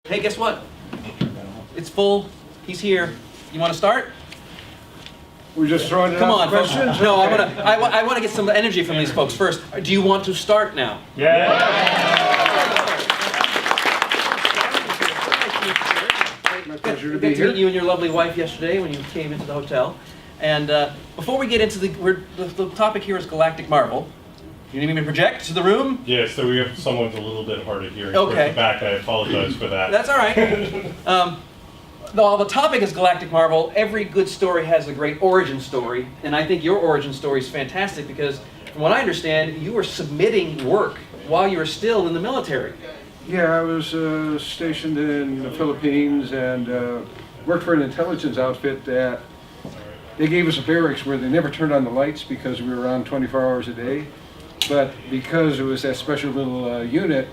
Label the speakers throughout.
Speaker 1: Hey, guess what? It's full. He's here. You want to start?
Speaker 2: We're just throwing it
Speaker 1: Come
Speaker 2: out
Speaker 1: on, folks.
Speaker 2: questions?
Speaker 1: No,
Speaker 2: Okay.
Speaker 1: I want to get some energy from these folks first. Do you want to start now?
Speaker 2: My pleasure to
Speaker 1: Good
Speaker 2: be
Speaker 1: to meet
Speaker 2: here.
Speaker 1: you and your lovely wife yesterday when you came into the hotel. And before we get into the topic here is Galactic Marvel. You need me to project to the room?
Speaker 3: Yeah, so we have someone's a little bit hard of hearing
Speaker 1: Okay.
Speaker 3: towards the back. I apologize for that.
Speaker 1: That's all right. While the topic is Galactic Marvel, every good story has a great origin story. And I think your origin story is fantastic because, from what I understand, you were submitting work while you were still in the military.
Speaker 2: Yeah, I was stationed in the Philippines and worked for an intelligence outfit that they gave us a barracks where they never turned on the lights because we were on 24 hours a day. But because it was that special little unit,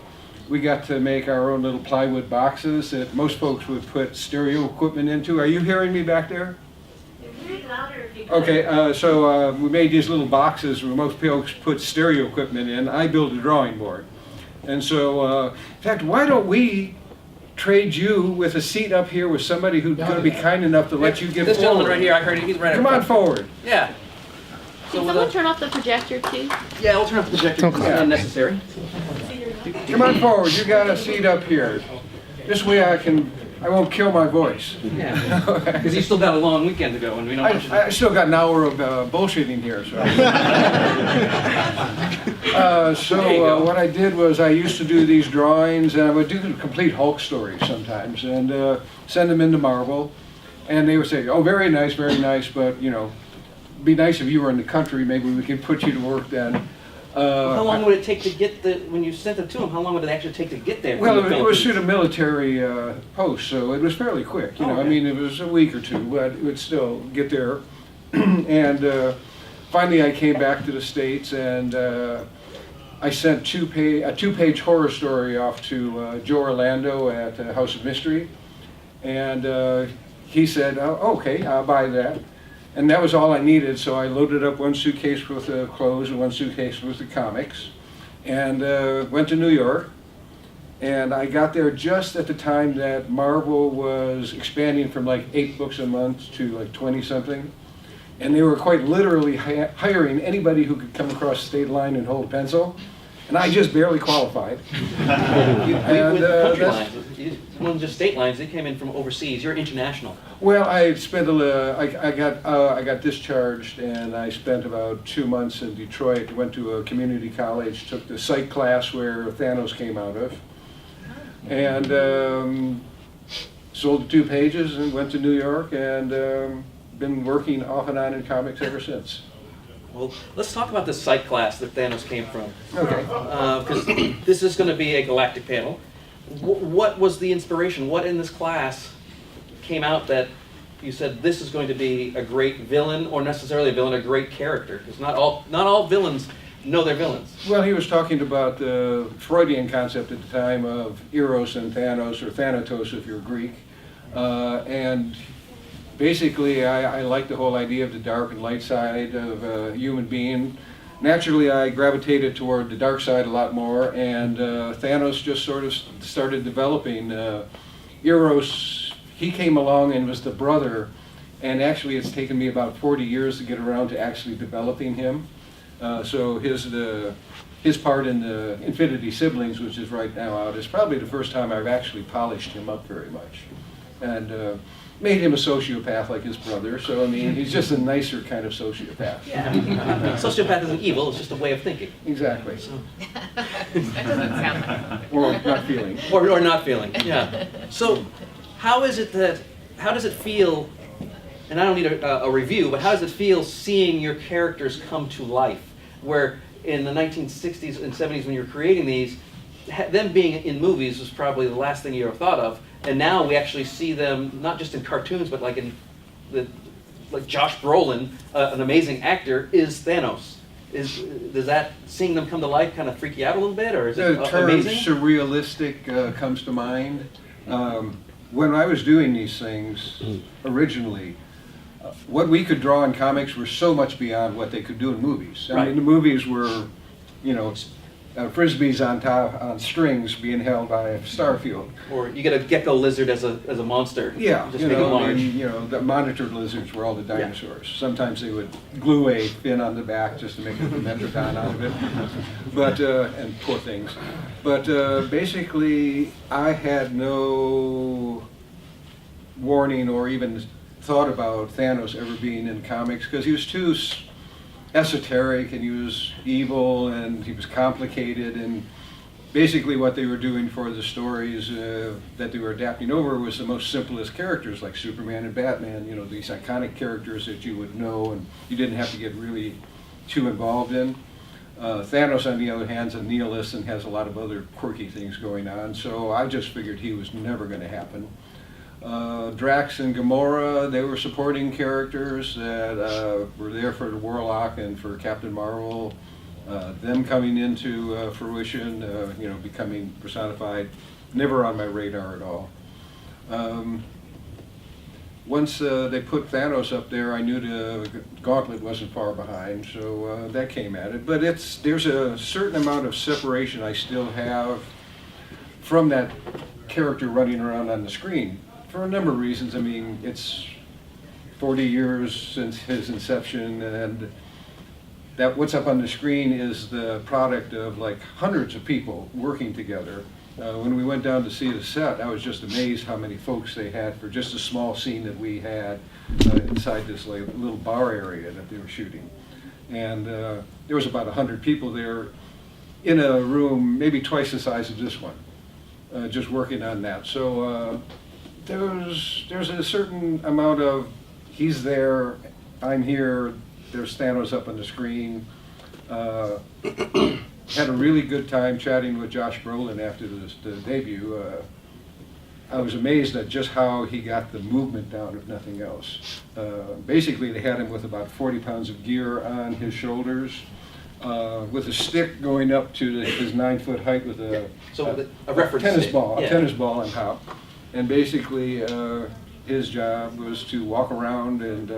Speaker 2: we got to make our own little plywood boxes that most folks would put stereo equipment into. Are you hearing me back there? Okay, so we made these little boxes where most folks put stereo equipment in. I built a drawing board. And so, in fact, why don't we trade you with a seat up here with somebody who's going to be kind enough to let you get
Speaker 1: This gentleman
Speaker 2: forward.
Speaker 1: right here, I heard he's right.
Speaker 2: Come on forward.
Speaker 1: Yeah.
Speaker 4: Can someone turn off the projector too?
Speaker 1: Yeah, I'll turn off the projector. It's
Speaker 2: Yeah.
Speaker 1: unnecessary.
Speaker 2: Come on forward. You got a seat up here. This way I won't kill my voice.
Speaker 1: Yeah. Because you still got a long weekend to go, and we don't want you to...
Speaker 2: I still got an hour of bullshitting here. So,
Speaker 1: There you go.
Speaker 2: what I did was I used to do these drawings, and I would do complete Hulk stories sometimes, and send them into Marvel, and they would say, "Oh, very nice, but you know, be nice if you were in the country. Maybe we could put you to work then."
Speaker 1: How long would it take to get when you sent it to him, how long would it actually take to get there?
Speaker 2: Well,
Speaker 1: from the
Speaker 2: it was through
Speaker 1: Philippines?
Speaker 2: the military post, so it was fairly quick. You know,
Speaker 1: Okay.
Speaker 2: I mean, it was a week or two, but it would still get there. And finally, I came back to the States, and I sent a two-page horror story off to Joe Orlando at House of Mystery, and he said, "Oh, okay, I'll buy that." And that was all I needed, so I loaded up one suitcase with the clothes and one suitcase with the comics, and went to New York. And I got there just at the time that Marvel was expanding from like 8 books a month to like 20-something. And they were quite literally hiring anybody who could come across the state line and hold a pencil. And I just barely qualified.
Speaker 1: With country
Speaker 2: that's-
Speaker 1: lines, it wasn't just state lines, they came in from overseas. You're international.
Speaker 2: Well, I spent I got discharged, and I spent about 2 months in Detroit. Went to a community college, took the psych class where Thanos came out of, and sold the 2 pages and went to New York, and been working off and on in comics ever since.
Speaker 1: Well, let's talk about this psych class that Thanos came from.
Speaker 2: Okay.
Speaker 1: Because this is going to be a galactic panel. What was the inspiration? What in this class came out that you said this is going to be a great villain, or necessarily a villain, a great character? Because not all villains know they're villains.
Speaker 2: Well, he was talking about the Freudian concept at the time of Eros and Thanos, or Thanatos if you're Greek. And basically, I like the whole idea of the dark and light side of a human being. Naturally, I gravitated toward the dark side a lot more, and Thanos just sort of started developing. Eros, he came along and was the brother, and actually it's taken me about 40 years to get around to actually developing him. So his part in the Infinity Siblings, which is right now out, is probably the first time I've actually polished him up very much. And made him a sociopath like his brother, so I mean, he's just a nicer kind of sociopath.
Speaker 4: Yeah.
Speaker 1: Sociopath isn't evil, it's just a way of thinking.
Speaker 2: Exactly.
Speaker 4: That doesn't sound like it.
Speaker 2: Or not feeling.
Speaker 1: Or not feeling, yeah. So how does it feel, and I don't need a review, but how does it feel seeing your characters come to life? Where in the 1960s and 70s when you were creating these, them being in movies was probably the last thing you ever thought of, and now we actually see them not just in cartoons, but like like Josh Brolin, an amazing actor, is Thanos. Does that, seeing them come to life, kind of freak you out a little bit, or is it
Speaker 2: The term
Speaker 1: amazing?
Speaker 2: surrealistic comes to mind. When I was doing these things originally, what we could draw in comics were so much beyond what they could do in movies. I
Speaker 1: Right.
Speaker 2: mean, the movies were, you know, frisbees on strings being held by Starfield.
Speaker 1: Or you get a gecko lizard as a monster.
Speaker 2: Yeah,
Speaker 1: Just make it large.
Speaker 2: the monitored lizards were all the dinosaurs. Sometimes they would glue a fin on the back just to make a Metrodon out of it, but and poor things. But basically, I had no warning or even thought about Thanos ever being in comics because he was too esoteric and he was evil and he was complicated, and basically what they were doing for the stories that they were adapting over was the most simplest characters like Superman and Batman, these iconic characters that you would know and you didn't have to get really too involved in. Thanos, on the other hand, is a nihilist and has a lot of other quirky things going on, so I just figured he was never going to happen. Drax and Gamora, they were supporting characters that were there for the Warlock and for Captain Marvel. Them coming into fruition, becoming personified, never on my radar at all. Once they put Thanos up there, I knew the Gauntlet wasn't far behind, so that came at it. But there's a certain amount of separation I still have from that character running around on the screen. For a number of reasons. I mean, it's 40 years since his inception, and that what's up on the screen is the product of like hundreds of people working together. When we went down to see the set, I was just amazed how many folks they had for just a small scene that we had inside this little bar area that they were shooting. And there was about 100 people there in a room maybe twice the size of this one, just working on that. So there's a certain amount of he's there, I'm here, there's Thanos up on the screen. Had a really good time chatting with Josh Brolin after the debut. I was amazed at just how he got the movement down, if nothing else. Basically, they had him with about 40 pounds of gear on his shoulders, with a stick going up to his 9-foot height with a
Speaker 1: reference
Speaker 2: tennis
Speaker 1: stick.
Speaker 2: ball,
Speaker 1: Yeah.
Speaker 2: a tennis ball on top. And basically, his job was to walk around and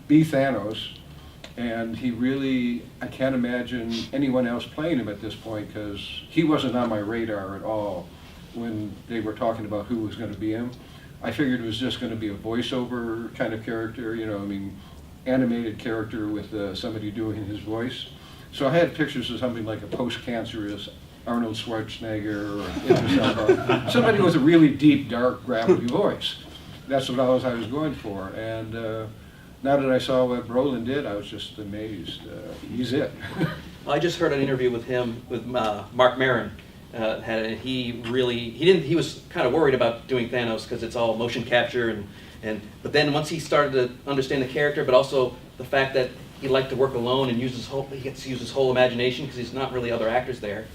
Speaker 2: be Thanos. And he really, I can't imagine anyone else playing him at this point because he wasn't on my radar at all when they were talking about who was going to be him. I figured it was just going to be a voiceover kind of character, animated character with somebody doing his voice. So I had pictures of something like a post-cancerous Arnold Schwarzenegger or Idris Elba, somebody with a really deep, dark, gravelly voice. That's what I was going for. And now that I saw what Brolin did, I was just amazed. He's it.
Speaker 1: Well, I just heard an interview with him with Mark Maron. He was kind of worried about doing Thanos because it's all motion capture but then once he started to understand the character, but also the fact that he liked to work alone and he gets to use his whole imagination because there's not really other actors there.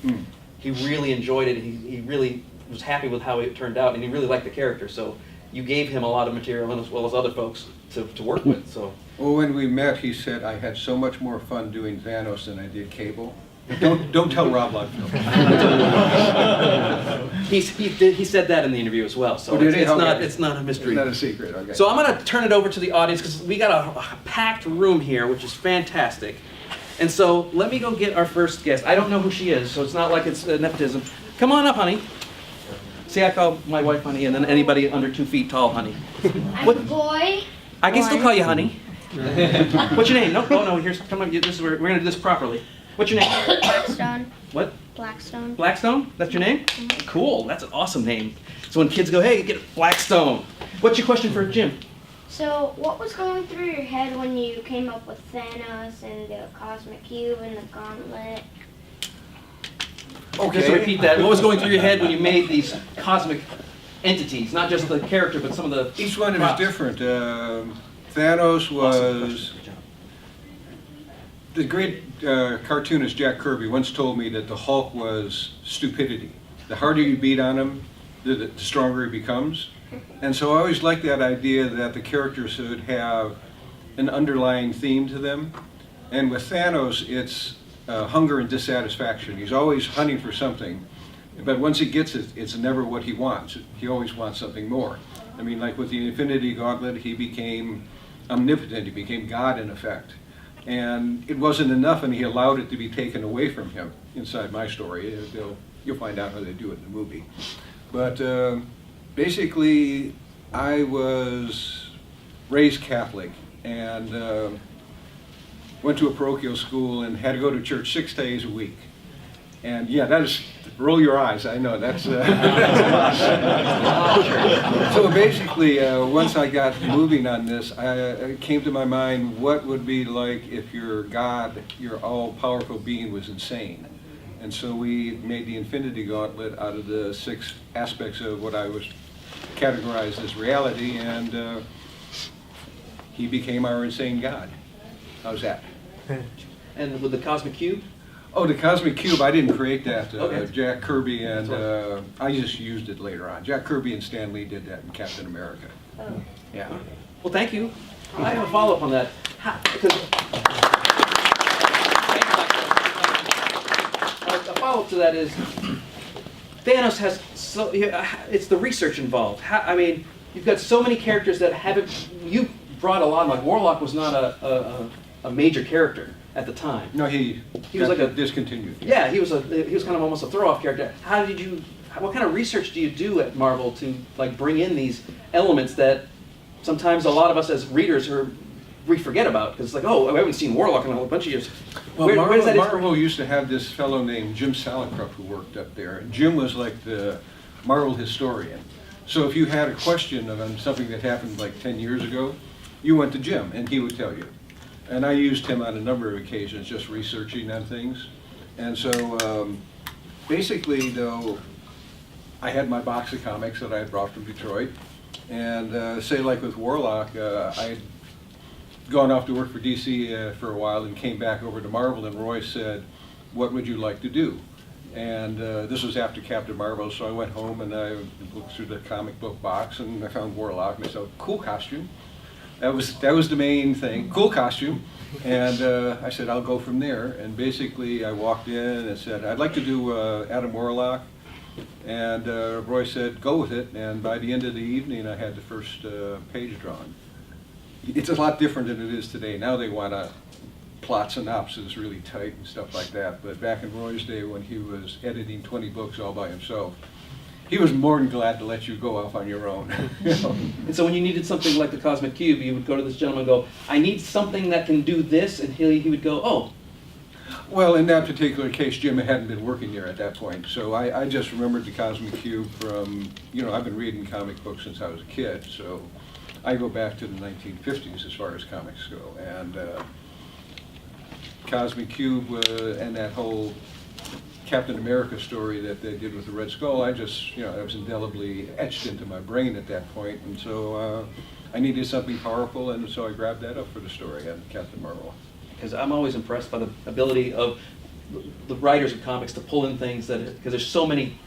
Speaker 1: He really enjoyed it. He really was happy with how it turned out, and he really liked the character. So you gave him a lot of material, as well as other folks, to work with. So.
Speaker 2: Well, when we met, he said, I had so much more fun doing Thanos than I did Cable. Don't tell Rob Liefeld.
Speaker 1: He said that in the interview as well, so it's not a mystery.
Speaker 2: It's not a secret, okay.
Speaker 1: So I'm going to turn it over to the audience because we got a packed room here, which is fantastic. And so let me go get our first guest. I don't know who she is, so it's not like it's nepotism. Come on up, honey. See, I call my wife honey, and then anybody under 2 feet tall, honey.
Speaker 5: I'm a boy.
Speaker 1: I can still call you honey. What's your name? No, here's, come on, we're going to do this properly. What's your name?
Speaker 5: Blackstone.
Speaker 1: What?
Speaker 5: Blackstone.
Speaker 1: Blackstone? That's your name? Cool, that's an awesome name. So when kids go, hey, get Blackstone. What's your question for Jim?
Speaker 5: So, what was going through your head when you came up with Thanos and the Cosmic Cube and the Gauntlet?
Speaker 1: Okay. Just to repeat that, what was going through your head when you made these cosmic entities? Not just the character, but some of the
Speaker 2: Each one
Speaker 1: props.
Speaker 2: was different. Thanos was... The great cartoonist Jack Kirby once told me that the Hulk was stupidity. The harder you beat on him, the stronger he becomes. And so I always liked that idea that the characters should have an underlying theme to them. And with Thanos, it's hunger and dissatisfaction. He's always hunting for something. But once he gets it, it's never what he wants. He always wants something more. I mean, like with the Infinity Gauntlet, he became omnipotent. He became God in effect. And it wasn't enough, and he allowed it to be taken away from him inside my story. You'll find out how they do it in the movie. But basically, I was raised Catholic and went to a parochial school and had to go to church 6 days a week. And yeah, that is, roll your eyes, I know, that's a lot. So basically, once I got moving on this, it came to my mind, what would be like if your God, your all-powerful being was insane? And so we made the Infinity Gauntlet out of the 6 aspects of what I was categorized as reality, and he became our insane God. How's that?
Speaker 1: And with the Cosmic Cube?
Speaker 2: Oh, the Cosmic Cube, I didn't create that.
Speaker 1: Okay.
Speaker 2: Jack Kirby and I just used it later on. Jack Kirby and Stan Lee did that in Captain America.
Speaker 5: Oh.
Speaker 2: Yeah.
Speaker 1: Well, thank you. I have a follow-up on that. A follow-up to that is, Thanos has so, it's the research involved. I mean, you've got so many characters that haven't, you brought a lot, like Warlock was not a major character at the time.
Speaker 2: No, he
Speaker 1: was like a
Speaker 2: discontinued.
Speaker 1: Yeah, he was kind of almost a throw-off character. What kind of research do you do at Marvel to like bring in these elements that sometimes a lot of us as readers we forget about, because it's like, oh, I haven't seen Warlock in a whole bunch of years.
Speaker 2: Well,
Speaker 1: Where does that
Speaker 2: Marvel used to have this fellow named Jim Salicrup who worked up there. And Jim was like the Marvel historian. So if you had a question on something that happened like 10 years ago, you went to Jim and he would tell you. And I used him on a number of occasions just researching on things. And so basically, though, I had my box of comics that I had brought from Detroit. And say like with Warlock, I had gone off to work for DC for a while and came back over to Marvel, and Roy said, what would you like to do? And this was after Captain Marvel, so I went home and I looked through the comic book box and I found Warlock and I said, cool costume. That was the main thing, cool costume. And I said, I'll go from there. And basically I walked in and said, I'd like to do Adam Warlock. And Roy said, go with it. And by the end of the evening, I had the first page drawn. It's a lot different than it is today. Now they want a plot synopsis really tight and stuff like that. But back in Roy's day when he was editing 20 books all by himself, he was more than glad to let you go off on your own. You know?
Speaker 1: And so when you needed something like the Cosmic Cube, you would go to this gentleman and go, I need something that can do this, and he would go, oh.
Speaker 2: Well, in that particular case, Jim hadn't been working there at that point, so I just remembered the Cosmic Cube from, I've been reading comic books since I was a kid, so I go back to the 1950s as far as comics go, and Cosmic Cube and that whole Captain America story that they did with the Red Skull, I just, that was indelibly etched into my brain at that point, and so I needed something powerful, and so I grabbed that up for the story on Captain Marvel.
Speaker 1: Because I'm always impressed by the ability of the writers of comics to pull in things because there's so many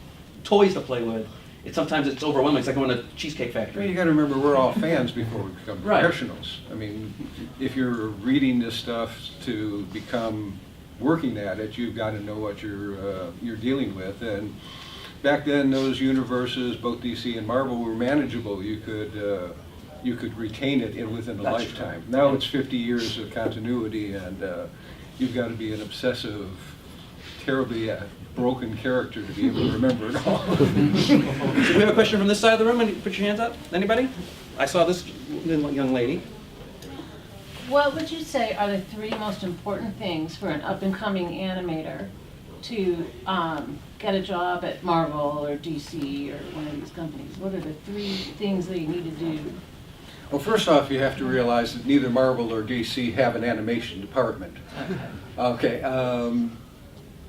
Speaker 1: toys to play with. Sometimes it's overwhelming. It's like going to a Cheesecake
Speaker 2: Well,
Speaker 1: Factory.
Speaker 2: you got to remember, we're all fans before we become
Speaker 1: Right.
Speaker 2: professionals. I mean, if you're reading this stuff to become working at it, you've got to know what you're dealing with. And back then, those universes, both DC and Marvel, were manageable. You could retain it within a
Speaker 1: That's
Speaker 2: lifetime.
Speaker 1: true.
Speaker 2: Now it's 50 years of continuity, and you've got to be an obsessive, terribly broken character to be able to remember it all.
Speaker 1: So we have a question from this side of the room. Put your hands up. Anybody? I saw this young lady.
Speaker 6: What would you say are the 3 most important things for an up-and-coming animator to get a job at Marvel or DC or one of these companies? What are the 3 things that you need to do?
Speaker 2: Well, first off, you have to realize that neither Marvel or DC have an animation department. Okay.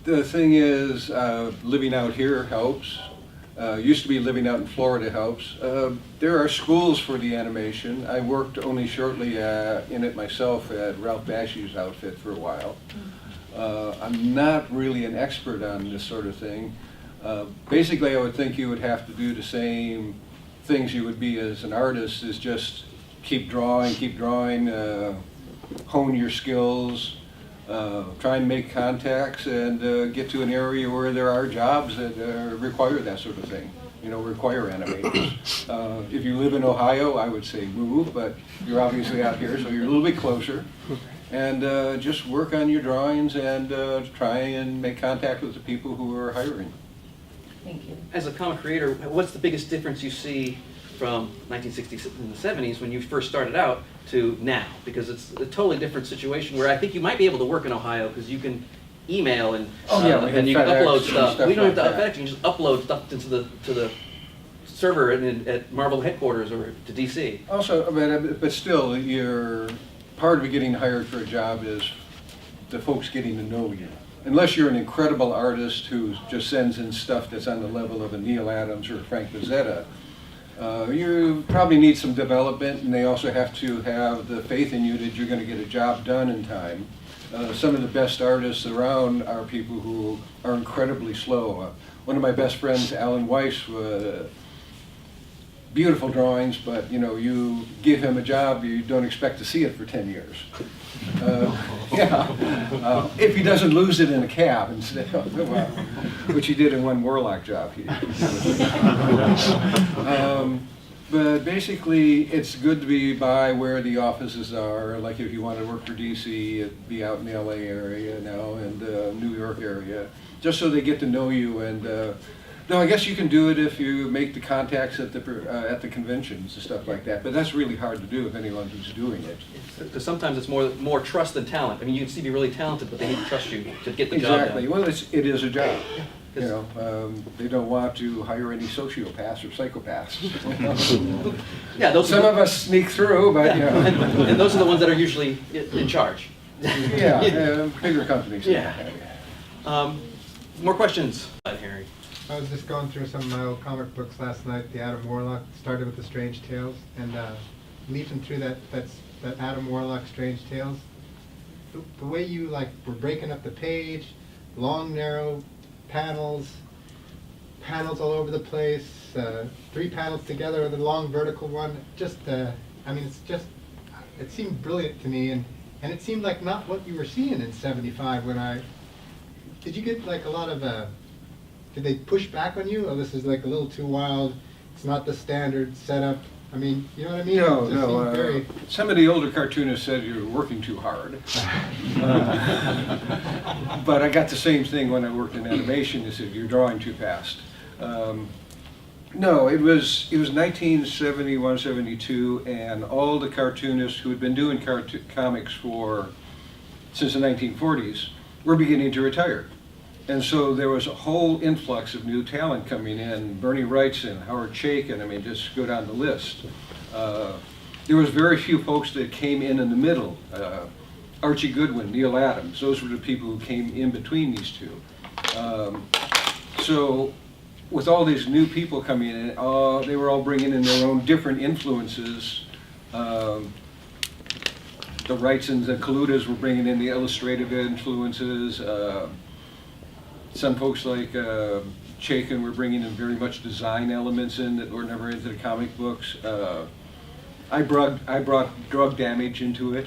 Speaker 2: The thing is, living out here helps. Used to be living out in Florida helps. There are schools for the animation. I worked only shortly in it myself at Ralph Bakshi's outfit for a while. I'm not really an expert on this sort of thing. Basically, I would think you would have to do the same things you would be as an artist, is just keep drawing, hone your skills, try and make contacts, and get to an area where there are jobs that require that sort of thing, require animators. If you live in Ohio, I would say move, but you're obviously out here, so you're a little bit closer. and just work on your drawings and try and make contact with the people who are hiring.
Speaker 6: Thank you.
Speaker 1: As a comic creator, what's the biggest difference you see from 1960s and the 70s when you first started out to now? Because it's a totally different situation where I think you might be able to work in Ohio because you can email and and you can upload stuff. We don't have to FedEx. You can just upload stuff into the server at Marvel headquarters or to DC.
Speaker 2: Also, but still, part of getting hired for a job is the folks getting to know you. Unless you're an incredible artist who just sends in stuff that's on the level of a Neil Adams or Frank Frazetta, you probably need some development, and they also have to have the faith in you that you're going to get a job done in time. Some of the best artists around are people who are incredibly slow. One of my best friends, Alan Weiss, beautiful drawings, but you give him a job, you don't expect to see it for 10 years. If he doesn't lose it in a cab instead, which he did in one Warlock job. But basically, it's good to be by where the offices are. Like if you want to work for DC, it'd be out in the LA area now and New York area, just so they get to know you. And no, I guess you can do it if you make the contacts at the conventions and stuff like that. But that's really hard to do if anyone who's doing it.
Speaker 1: Because sometimes it's more trust than talent. I mean, you can see be really talented, but they need to trust you to get the job done.
Speaker 2: Exactly. Well, it is a job. They don't want to hire any sociopaths or psychopaths.
Speaker 1: Yeah,
Speaker 2: Some of us sneak through, but
Speaker 1: and those are the ones that are usually in charge.
Speaker 2: Bigger companies.
Speaker 1: Yeah. More questions, Harry.
Speaker 7: I was just going through some of my old comic books last night. The Adam Warlock started with the Strange Tales, and leaping through that Adam Warlock Strange Tales, the way you were breaking up the page, long narrow panels all over the place, 3 panels together with a long vertical one. It seemed brilliant to me, and it seemed like not what you were seeing in '75 did you get a lot of did they push back on you? Oh, this is a little too wild. It's not the standard setup. I mean, you know what I mean?
Speaker 2: No. Some of the older cartoonists said you were working too hard. But I got the same thing when I worked in animation. They said you're drawing too fast. No, it was 1971, 72, and all the cartoonists who had been doing comics since the 1940s were beginning to retire. And so there was a whole influx of new talent coming in. Bernie Wrightson, Howard Chaykin, just go down the list. There was very few folks that came in the middle. Archie Goodwin, Neil Adams, those were the people who came in between these two. So with all these new people coming in, they were all bringing in their own different influences. The Wrightsons and Kalutas were bringing in the illustrative influences. Some folks like Chaykin were bringing in very much design elements in that were never into the comic books. I brought drug damage into it.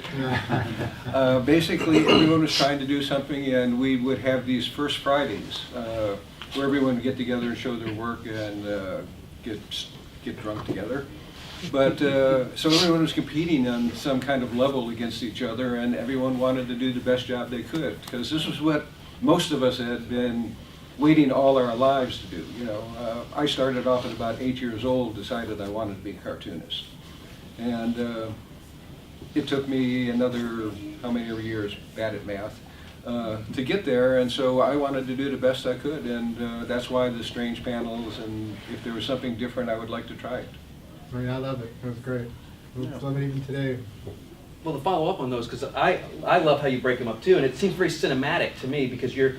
Speaker 2: Basically, everyone was trying to do something, and we would have these First Fridays where everyone would get together and show their work and get drunk together. But so everyone was competing on some kind of level against each other, and everyone wanted to do the best job they could, because this was what most of us had been waiting all our lives to do. I started off at about 8 years old, decided I wanted to be a cartoonist. And it took me another, how many years, bad at math, to get there. And so I wanted to do the best I could. And that's why the strange panels, and if there was something different, I would like to try it.
Speaker 7: I mean, I love it. It was great. It's love it even today.
Speaker 1: Well, to follow up on those, because I love how you break them up too, and it seems very cinematic to me, because you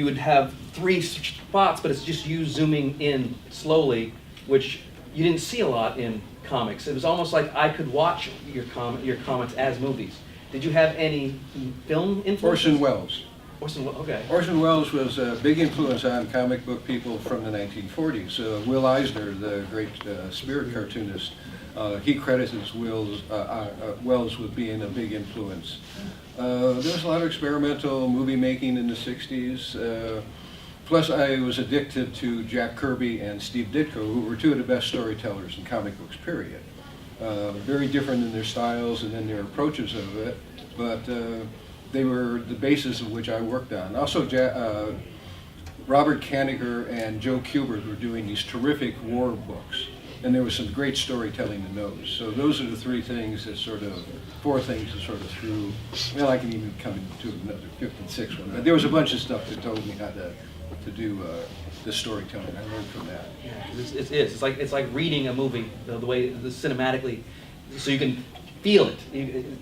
Speaker 1: would have 3 spots, but it's just you zooming in slowly, which you didn't see a lot in comics. It was almost like I could watch your comics as movies. Did you have any film influence?
Speaker 2: Orson Welles.
Speaker 1: Okay.
Speaker 2: Orson Welles was a big influence on comic book people from the 1940s. Will Eisner, the great Spirit cartoonist, he credits Welles with being a big influence. There was a lot of experimental movie making in the 60s. Plus, I was addicted to Jack Kirby and Steve Ditko, who were 2 of the best storytellers in comic books, period. very different in their styles and in their approaches of it, but they were the basis of which I worked on. Also, Robert Kanigher and Joe Kubert were doing these terrific war books, and there was some great storytelling in those. So those are the four things that sort of threw, well, I can even come to another fifth and sixth one, but there was a bunch of stuff that told me how to do the storytelling. I learned from that.
Speaker 1: Yeah, it's like reading a movie the way the cinematically, so you can feel it.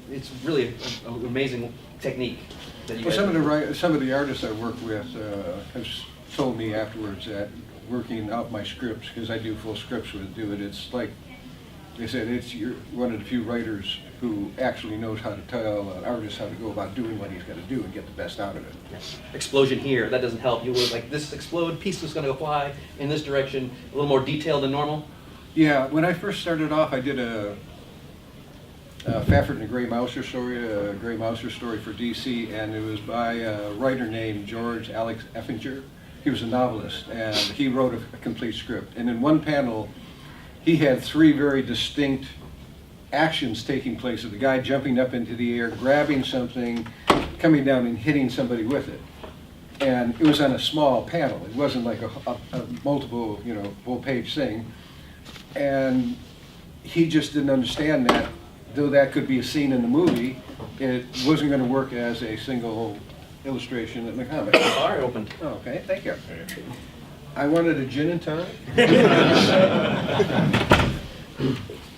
Speaker 1: It's really an amazing technique. That you
Speaker 2: Well,
Speaker 1: guys
Speaker 2: some of the artists I work with have told me afterwards that working out my scripts, because I do full scripts with do it. It's like they said, you're one of the few writers who actually knows how to tell an artist how to go about doing what he's got to do and get the best out of it.
Speaker 1: explosion here, that doesn't help. You were like, this explode piece is going to fly in this direction, a little more detailed than normal.
Speaker 2: Yeah, when I first started off, I did a Fafford and the Gray Mouser story, for DC, and it was by a writer named George Alex Effinger. He was a novelist, and he wrote a complete script. And in one panel, he had three very distinct actions taking place of the guy jumping up into the air, grabbing something, coming down and hitting somebody with it. And it was on a small panel. It wasn't like a multiple, full-page thing. And he just didn't understand that, though that could be a scene in the movie, it wasn't going to work as a single illustration in the comic.
Speaker 1: Bar opened.
Speaker 2: Okay, thank you. I wanted a gin and tonic.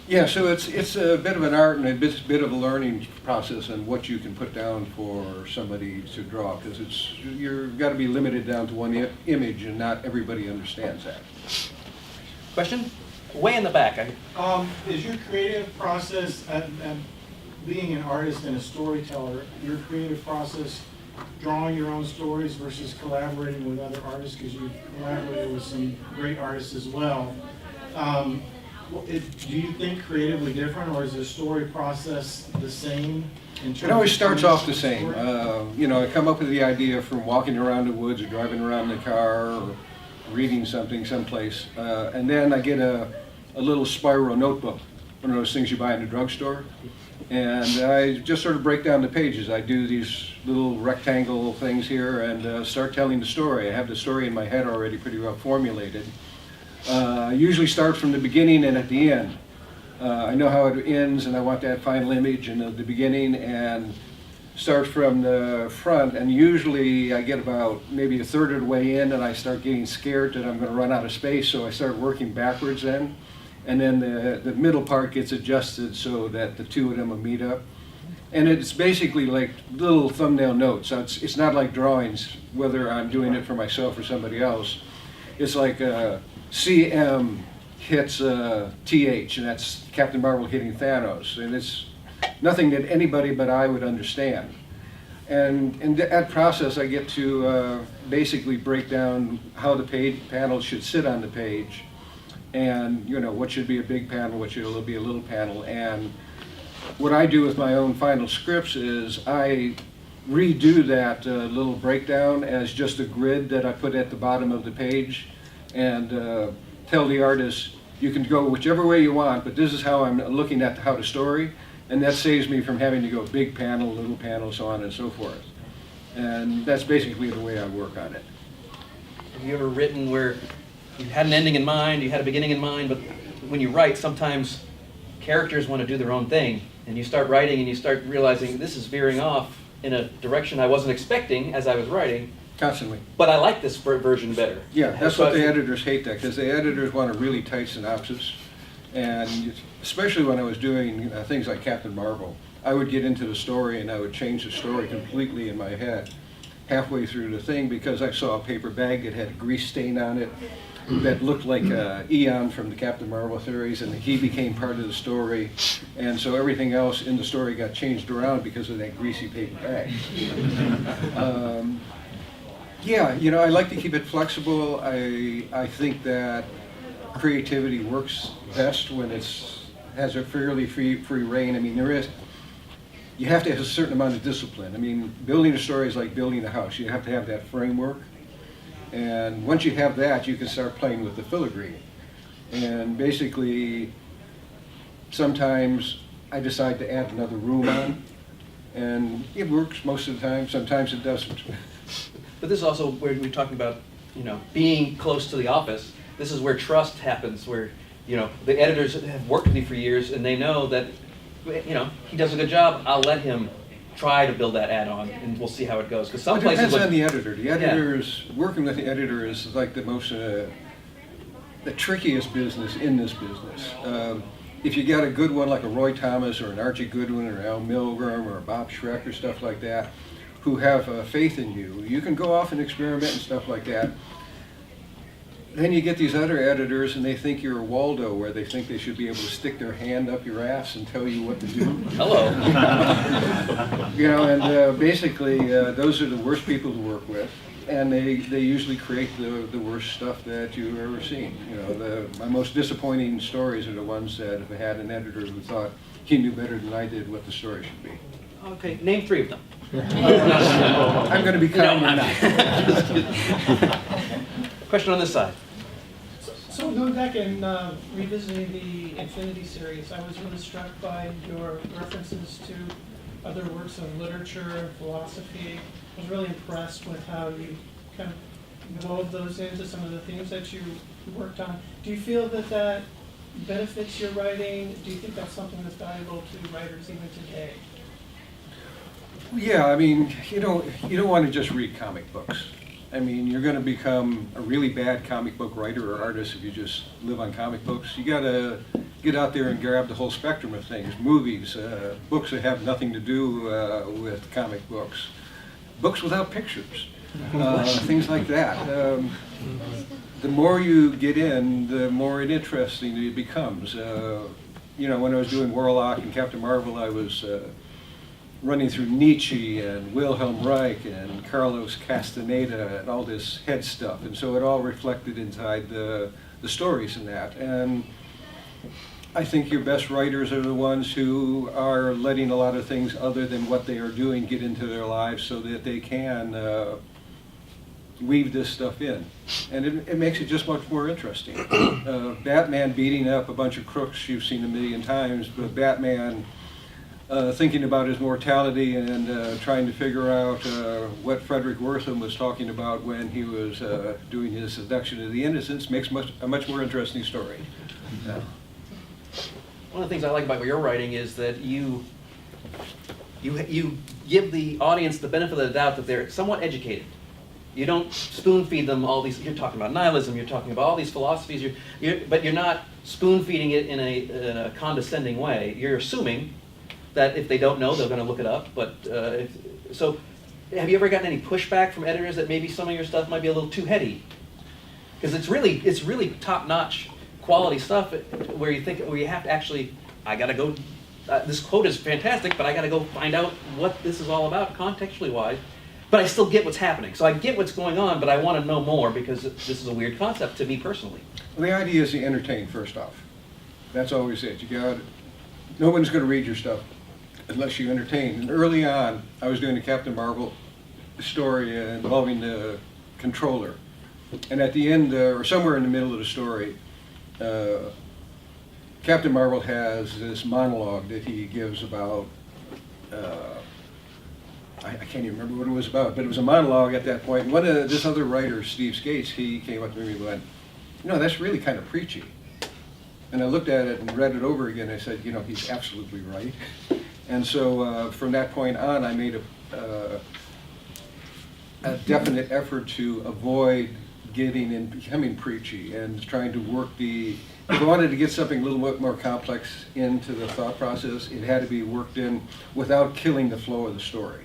Speaker 2: Yeah, so it's a bit of an art and a bit of a learning process on what you can put down for somebody to draw, because you've got to be limited down to one image, and not everybody understands that.
Speaker 1: Question? Way in the back.
Speaker 8: Is your creative process, being an artist and a storyteller, your creative process drawing your own stories versus collaborating with other artists, because you collaborated with some great artists as well. Do you think creatively different, or is the story process the same?
Speaker 2: It always starts off the same. I come up with the idea from walking around the woods or driving around in the car or reading something someplace, and then I get a little spiral notebook, one of those things you buy in the drugstore, and I just sort of break down the pages. I do these little rectangle things here and start telling the story. I have the story in my head already pretty well formulated. I usually start from the beginning and at the end. I know how it ends, and I want that final image and the beginning, and start from the front, and usually I get about maybe a third of the way in and I start getting scared that I'm going to run out of space, so I start working backwards then. And then the middle part gets adjusted so that the two of them will meet up. And it's basically like little thumbnail notes. So it's not like drawings, whether I'm doing it for myself or somebody else. It's like CM hits TH, and that's Captain Marvel hitting Thanos. And it's nothing that anybody but I would understand. And in that process, I get to basically break down how the panels should sit on the page, and what should be a big panel, what should be a little panel. And what I do with my own final scripts is I redo that little breakdown as just a grid that I put at the bottom of the page, and tell the artist, you can go whichever way you want, but this is how I'm looking at how the story, and that saves me from having to go big panel, little panel, so on and so forth. And that's basically the way I work on it.
Speaker 1: Have you ever written where you had an ending in mind, you had a beginning in mind, but when you write, sometimes characters want to do their own thing, and you start writing and you start realizing this is veering off in a direction I wasn't expecting as I was writing.
Speaker 2: Constantly.
Speaker 1: But I like this version better.
Speaker 2: Yeah, that's what the editors hate, that, because the editors want a really tight synopsis. And especially when I was doing things like Captain Marvel, I would get into the story and I would change the story completely in my head halfway through the thing, because I saw a paper bag that had a grease stain on it that looked like Eon from the Captain Marvel theories, and he became part of the story, and so everything else in the story got changed around because of that greasy paper bag. Yeah, I like to keep it flexible. I think that creativity works best when has a fairly free reign. I mean, you have to have a certain amount of discipline. I mean, building a story is like building a house. You have to have that framework. And once you have that, you can start playing with the filigree. And basically, Sometimes I decide to add another room on, and it works most of the time. Sometimes it doesn't.
Speaker 1: But this is also where we're talking about, being close to the office. This is where trust happens, where, the editors have worked with me for years, and they know that, he does a good job. I'll let him try to build that add-on, and we'll see how it goes. Because some
Speaker 2: It
Speaker 1: places
Speaker 2: depends on the editor. The editor working with the editor is like the most, the trickiest business in this business. If you got a good one like a Roy Thomas or an Archie Goodwin or Al Milgram or a Bob Schreck or stuff like that, who have faith in you, you can go off and experiment and stuff like that. Then you get these other editors and they think you're a Waldo, where they think they should be able to stick their hand up your ass and tell you what to do.
Speaker 1: Hello.
Speaker 2: And basically those are the worst people to work with, and they usually create the worst stuff that you've ever seen. My most disappointing stories are the ones that if I had an editor who thought he knew better than I did what the story should be.
Speaker 1: Okay, name 3 of them.
Speaker 2: I'm going to be kind or not.
Speaker 1: Question on this side.
Speaker 9: So going back and revisiting the Infinity series, I was really struck by your references to other works of literature and philosophy. I was really impressed with how you kind of wove those into some of the themes that you worked on. Do you feel that that benefits your writing? Do you think that's something that's valuable to writers even today?
Speaker 2: Yeah, I mean, you don't want to just read comic books. I mean, you're going to become a really bad comic book writer or artist if you just live on comic books. You got to get out there and grab the whole spectrum of things: movies, books that have nothing to do with comic books, books without pictures, things like that. The more you get in, the more interesting it becomes. When I was doing Warlock and Captain Marvel, I was running through Nietzsche and Wilhelm Reich and Carlos Castaneda and all this head stuff, and so it all reflected inside the stories in that. And I think your best writers are the ones who are letting a lot of things other than what they are doing get into their lives so that they can weave this stuff in. And it makes it just much more interesting. Batman beating up a bunch of crooks you've seen a million times, but Batman thinking about his mortality and trying to figure out what Frederick Wertham was talking about when he was doing his seduction of the innocents makes a much more interesting story. Yeah.
Speaker 1: One of the things I like about your writing is that you give the audience the benefit of the doubt that they're somewhat educated. You don't spoon feed them all these. You're talking about nihilism. You're talking about all these philosophies. But you're not spoon feeding it in a condescending way. You're assuming that if they don't know, they're going to look it up. But so, have you ever gotten any pushback from editors that maybe some of your stuff might be a little too heady? Because it's really top-notch quality stuff where you have to actually, I got to go. This quote is fantastic, but I got to go find out what this is all about contextually wise. But I still get what's happening. So I get what's going on, but I want to know more because this is a weird concept to me personally.
Speaker 2: Well, the idea is to entertain first off. That's always it. No one's going to read your stuff unless you entertain. And early on, I was doing a Captain Marvel story involving the controller. And at the end, or somewhere in the middle of the story, Captain Marvel has this monologue that he gives about, I can't even remember what it was about, but it was a monologue at that point. And this other writer, Steve Skates, he came up to me and went, that's really kind of preachy. And I looked at it and read it over again. I said, he's absolutely right. And so from that point on, I made a definite effort to avoid getting and becoming preachy and trying to work if I wanted to get something a little bit more complex into the thought process, it had to be worked in without killing the flow of the story.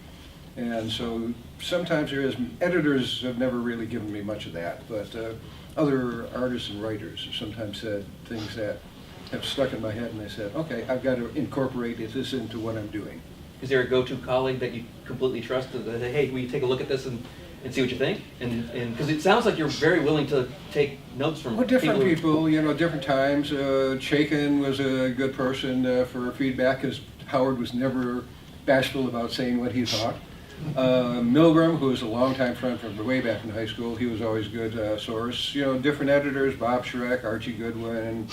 Speaker 2: And so sometimes editors have never really given me much of that, but other artists and writers have sometimes said things that have stuck in my head, and I said, okay, I've got to incorporate this into what I'm doing.
Speaker 1: Is there a go-to colleague that you completely trust that, hey, will you take a look at this and see what you think? And because it sounds like you're very willing to take notes from
Speaker 2: different people, different times. Chaikin was a good person for feedback, because Howard was never bashful about saying what he thought. Milgram, who was a longtime friend from way back in high school, he was always a good source. Different editors, Bob Schreck, Archie Goodwin,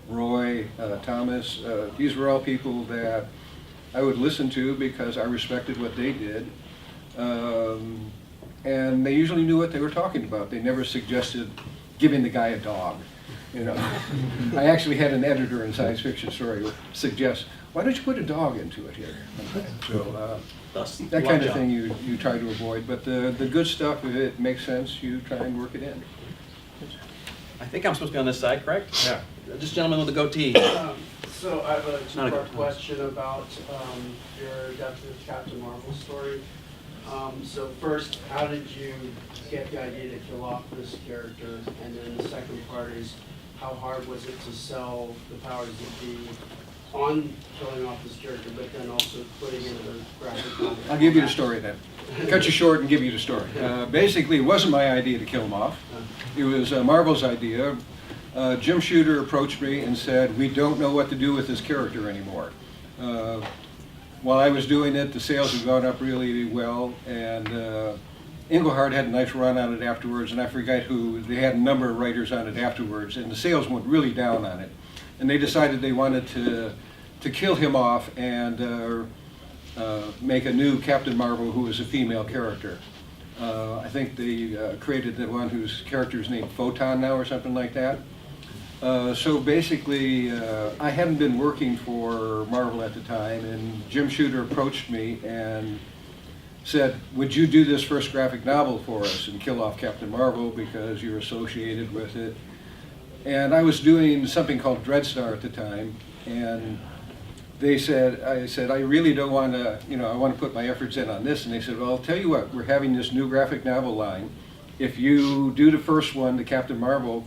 Speaker 2: Roy, Thomas. These were all people that I would listen to because I respected what they did. And they usually knew what they were talking about. They never suggested giving the guy a dog. You know, I actually had an editor in science fiction story suggest, why don't you put a dog into it here? So that kind of thing you try to avoid. But the good stuff, if it makes sense, you try and work it in.
Speaker 1: I think I'm supposed to be on this side, correct?
Speaker 2: Yeah.
Speaker 1: This gentleman with the goatee.
Speaker 10: So I have a
Speaker 1: Not a
Speaker 10: two-part
Speaker 1: good-
Speaker 10: question about your Untitled Chapter Marvel story. So first, how did you get the idea to kill off this character? And then the second part is, how hard was it to sell the powers that be on killing off this character, but then also putting in a graphic novel?
Speaker 2: I'll give you the story then. Cut you short and give you the story. Basically, it wasn't my idea to kill him off. It was Marvel's idea. Jim Shooter approached me and said, we don't know what to do with this character anymore. While I was doing it, the sales had gone up really well, and Englehart had a nice run on it afterwards, and I forget who. They had a number of writers on it afterwards, and the sales went really down on it. And they decided they wanted to kill him off and make a new Captain Marvel who was a female character. I think they created the one whose character is named Photon now or something like that. So basically, I hadn't been working for Marvel at the time, and Jim Shooter approached me and said, would you do this first graphic novel for us and kill off Captain Marvel because you're associated with it? And I was doing something called Dreadstar at the time, and I said, I really don't want to, I want to put my efforts in on this. And they said, well, I'll tell you what, we're having this new graphic novel line. If you do the first one, the Captain Marvel,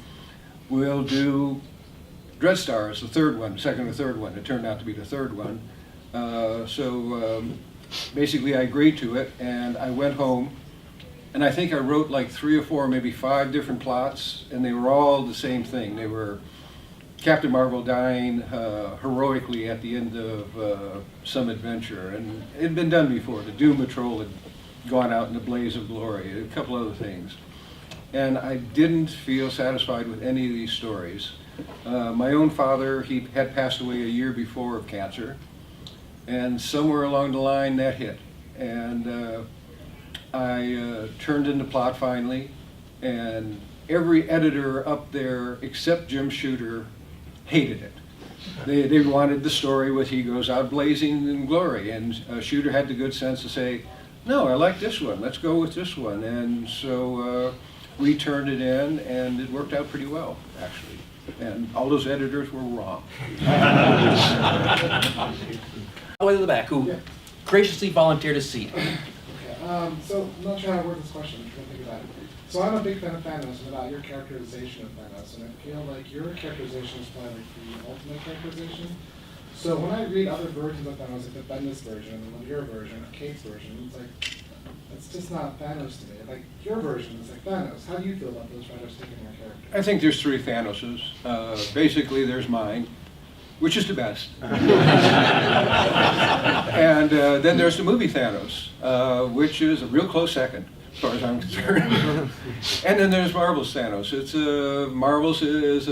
Speaker 2: we'll do Dreadstar as the third one, second or third one. It turned out to be the third one. Basically I agreed to it, and I went home, and I think I wrote like 3 or 4, maybe 5 different plots, and they were all the same thing. They were Captain Marvel dying heroically at the end of some adventure, and it had been done before. The Doom Patrol had gone out in a blaze of glory, a couple other things. And I didn't feel satisfied with any of these stories. My own father, he had passed away a year before of cancer, and somewhere along the line that hit. And I turned in the plot finally, and every editor up there except Jim Shooter hated it. They wanted the story with he goes out blazing in glory, and Shooter had the good sense to say, no, I like this one, let's go with this one. And so we turned it in, and it worked out pretty well, actually. And all those editors were wrong.
Speaker 1: All the way to the back, who graciously volunteered a seat.
Speaker 11: Okay, so I'm not sure how to word this question, I'm trying to think about it. So I'm a big fan of Thanos and about your characterization of Thanos, and I feel like your characterization is probably like the ultimate characterization. So when I read other versions of Thanos, like the Bendis version, and your version, or Kate's version, it's like, it's just not Thanos to me. Like, your version is like Thanos. How do you feel about those writers taking your character?
Speaker 2: I think there's 3 Thanoses. Basically, there's mine, which is the best. And then there's the movie Thanos, which is a real close second, as far as I'm concerned. And then there's Marvel's Thanos. It's Marvel's is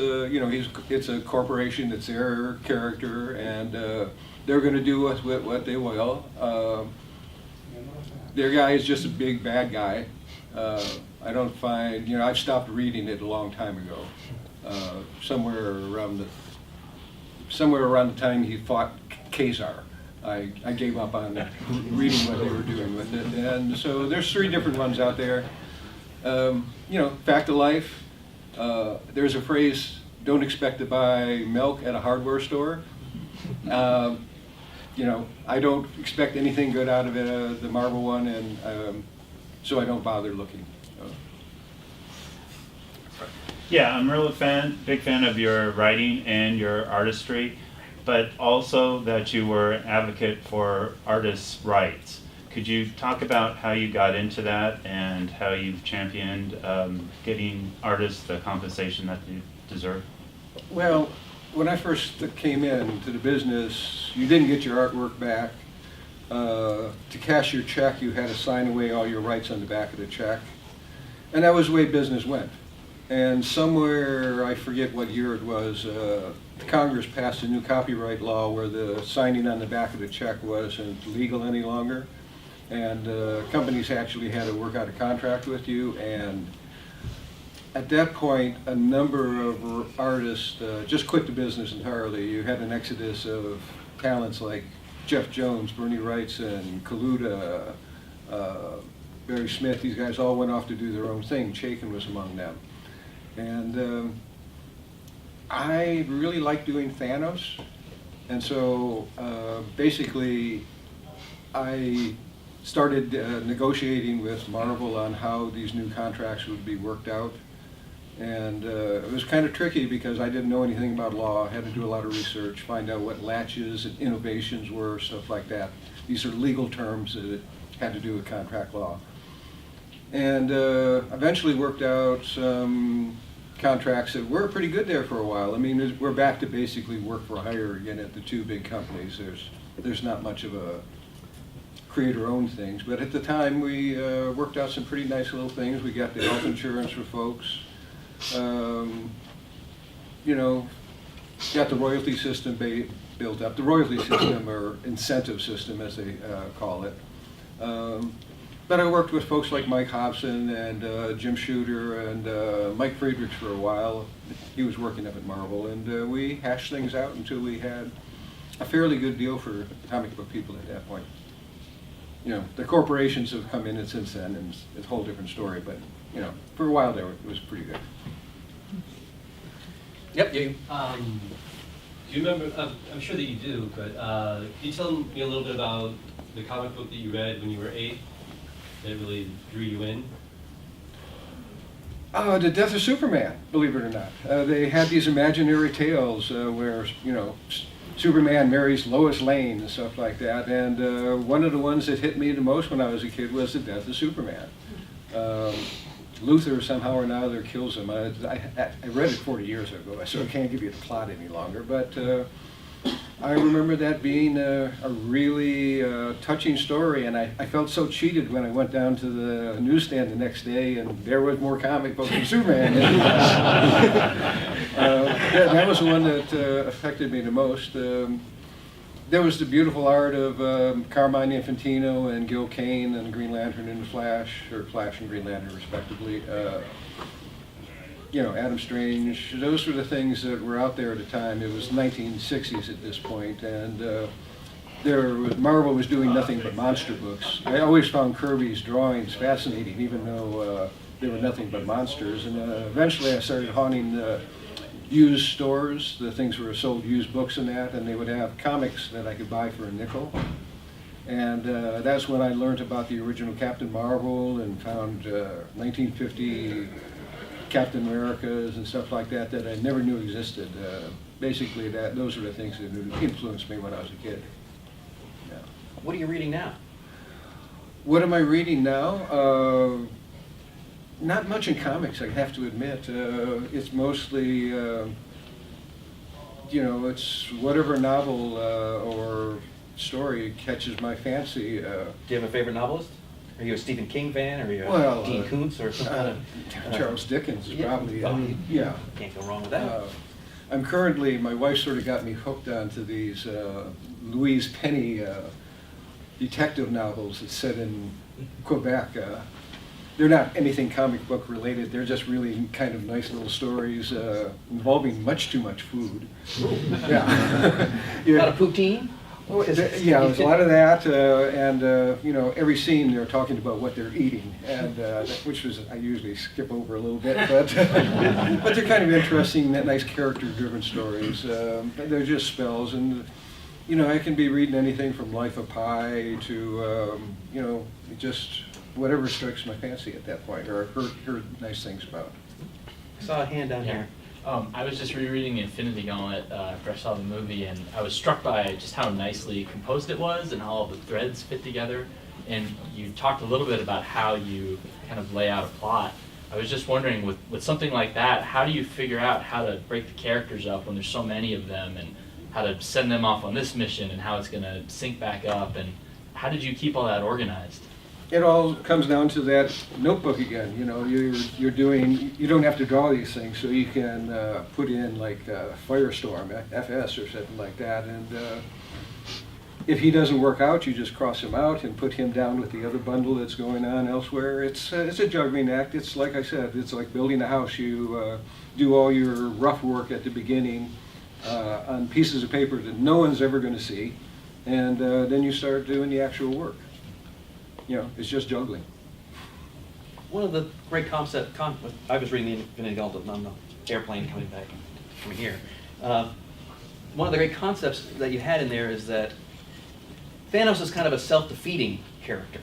Speaker 2: it's a corporation. It's their character, and they're going to do what they will. Their guy is just a big bad guy. I don't find, I've stopped reading it a long time ago. Somewhere around the time he fought Kazar, I gave up on reading what they were doing with it. And so there's 3 different ones out there. Fact of life. There's a phrase, don't expect to buy milk at a hardware store. I don't expect anything good out of it, the Marvel one, and so I don't bother looking.
Speaker 12: Yeah, I'm a real big fan of your writing and your artistry, but also that you were an advocate for artists' rights. Could you talk about how you got into that and how you've championed getting artists the compensation that they deserve?
Speaker 2: Well, when I first came into the business, you didn't get your artwork back. To cash your check, you had to sign away all your rights on the back of the check. And that was the way business went. And somewhere, I forget what year it was, Congress passed a new copyright law where the signing on the back of the check wasn't legal any longer. And companies actually had to work out a contract with you. And at that point, a number of artists just quit the business entirely. You had an exodus of talents like Jeff Jones, Bernie Wrightson, Kaluta, Barry Smith. These guys all went off to do their own thing. Chaikin was among them. And I really like doing Thanos. And so basically, I started negotiating with Marvel on how these new contracts would be worked out. And it was kind of tricky because I didn't know anything about law. I had to do a lot of research, find out what latches and innovations were, stuff like that. These are legal terms that had to do with contract law. And eventually worked out some contracts that were pretty good there for a while. I mean, we're back to basically work for hire again at the two big companies. There's not much of a creator-owned things, but at the time we worked out some pretty nice little things. We got the health insurance for folks. You know, got the royalty system built up. The royalty system, or incentive system as they call it. But I worked with folks like Mike Hobson and Jim Shooter and Mike Friedrichs for a while. He was working up at Marvel, and we hashed things out until we had a fairly good deal for comic book people at that point. You know, the corporations have come in since then, and it's a whole different story, but, you know, for a while there, it was pretty good.
Speaker 1: Yep, you.
Speaker 13: Do you remember, I'm sure that you do, but can you tell me a little bit about the comic book that you read when you were 8 that really drew you in?
Speaker 2: The Death of Superman, believe it or not. They had these imaginary tales where, you know, Superman marries Lois Lane and stuff like that. And one of the ones that hit me the most when I was a kid was The Death of Superman. Luthor somehow or another kills him. I read it 40 years ago, so I can't give you the plot any longer. But I remember that being a really touching story, and I felt so cheated when I went down to the newsstand the next day, and there was more comic books than Superman. That was the one that affected me the most. There was the beautiful art of Carmine Infantino and Gil Kane and Green Lantern and Flash, or Flash and Green Lantern respectively. You know, Adam Strange, those were the things that were out there at the time. It was 1960s at this point, and Marvel was doing nothing but monster books. I always found Kirby's drawings fascinating, even though they were nothing but monsters. And eventually I started haunting used stores, the things where sold used books and that, and they would have comics that I could buy for a nickel. And that's when I learned about the original Captain Marvel and found 1950 Captain Americas and stuff like that that I never knew existed. Basically, those are the things that influenced me when I was a kid. Yeah.
Speaker 1: What are you reading now?
Speaker 2: What am I reading now? Not much in comics, I have to admit. It's mostly, you know, it's whatever novel or story catches my fancy.
Speaker 1: Do you have a favorite novelist? Are you a Stephen King fan, or are you
Speaker 2: Well,
Speaker 1: Dean Koontz, or some kind of...
Speaker 2: Charles Dickens is probably,
Speaker 1: yeah. Can't go wrong with that.
Speaker 2: I'm currently, my wife sort of got me hooked onto these Louise Penny detective novels that's set in Quebec. They're not anything comic book related, they're just really kind of nice little stories involving much too much food. Yeah.
Speaker 1: A lot of poutine?
Speaker 2: Yeah, there's a lot of that, and you know, every scene they're talking about what they're eating, and which was I usually skip over a little bit, but but they're kind of interesting, nice character-driven stories. They're just spells, and you know, I can be reading anything from Life of Pi to you know, just whatever strikes my fancy at that point, or I've heard nice things about.
Speaker 1: I saw a hand down here.
Speaker 14: I was just rereading Infinity Gauntlet after I saw the movie, and I was struck by just how nicely composed it was and how all the threads fit together. And you talked a little bit about how you kind of lay out a plot. I was just wondering, with something like that, how do you figure out how to break the characters up when there's so many of them, and how to send them off on this mission, and how it's going to sync back up, and how did you keep all that organized?
Speaker 2: it all comes down to that notebook again. You know, you're doing, you don't have to draw these things, so you can put in like Firestorm, FS or something like that, and if he doesn't work out, you just cross him out and put him down with the other bundle that's going on elsewhere. It's a juggling act. It's like I said, it's like building a house. You do all your rough work at the beginning on pieces of paper that no one's ever going to see, and then you start doing the actual work. You know, it's just juggling.
Speaker 1: One of the great I was reading the Infinity Gauntlet on the airplane coming here. One of the great concepts that you had in there is that Thanos is kind of a self-defeating character.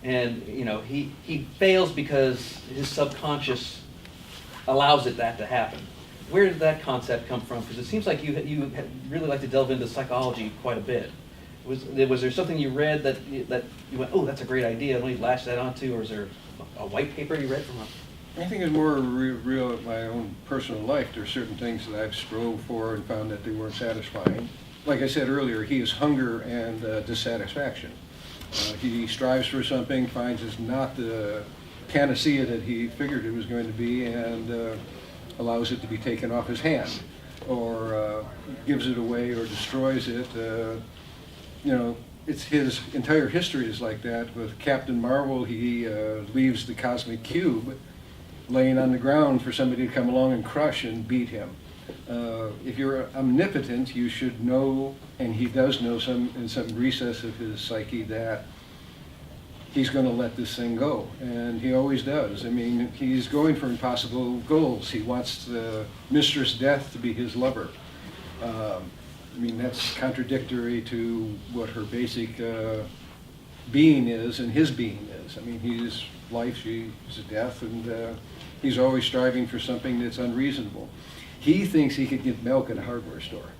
Speaker 1: And, you know, he fails because his subconscious allows that to happen. Where did that concept come from? Because it seems like you really like to delve into psychology quite a bit. Was there something you read that you went, oh, that's a great idea, and we latched that onto, or is there a white paper you read from
Speaker 2: I think it's more real of my own personal life. There are certain things that I've strove for and found that they weren't satisfying. Like I said earlier, he is hunger and dissatisfaction. He strives for something, finds it's not the panacea that he figured it was going to be, and allows it to be taken off his hand, or gives it away or destroys it. You know, it's his entire history is like that. With Captain Marvel, he leaves the cosmic cube laying on the ground for somebody to come along and crush and beat him. If you're omnipotent, you should know, and he does know in some recess of his psyche, that he's going to let this thing go, and he always does. I mean, he's going for impossible goals. He wants the Mistress Death to be his lover. I mean, that's contradictory to what her basic being is and his being is. I mean, he's life, she's death, and he's always striving for something that's unreasonable. He thinks he could get milk at a hardware store.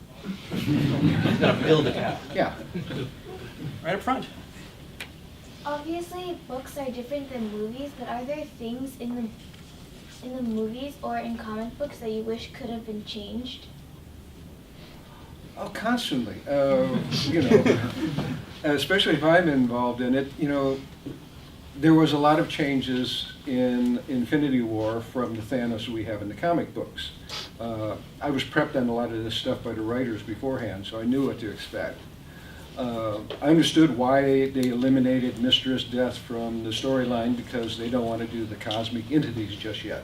Speaker 1: He's got to build a cow.
Speaker 2: Yeah.
Speaker 1: Right up front.
Speaker 5: Obviously, books are different than movies, but are there things in the movies or in comic books that you wish could have been changed?
Speaker 2: Oh, constantly. You know, especially if I'm involved in it. You know, there was a lot of changes in Infinity War from the Thanos we have in the comic books. I was prepped on a lot of this stuff by the writers beforehand, so I knew what to expect. I understood why they eliminated Mistress Death from the storyline, because they don't want to do the cosmic entities just yet.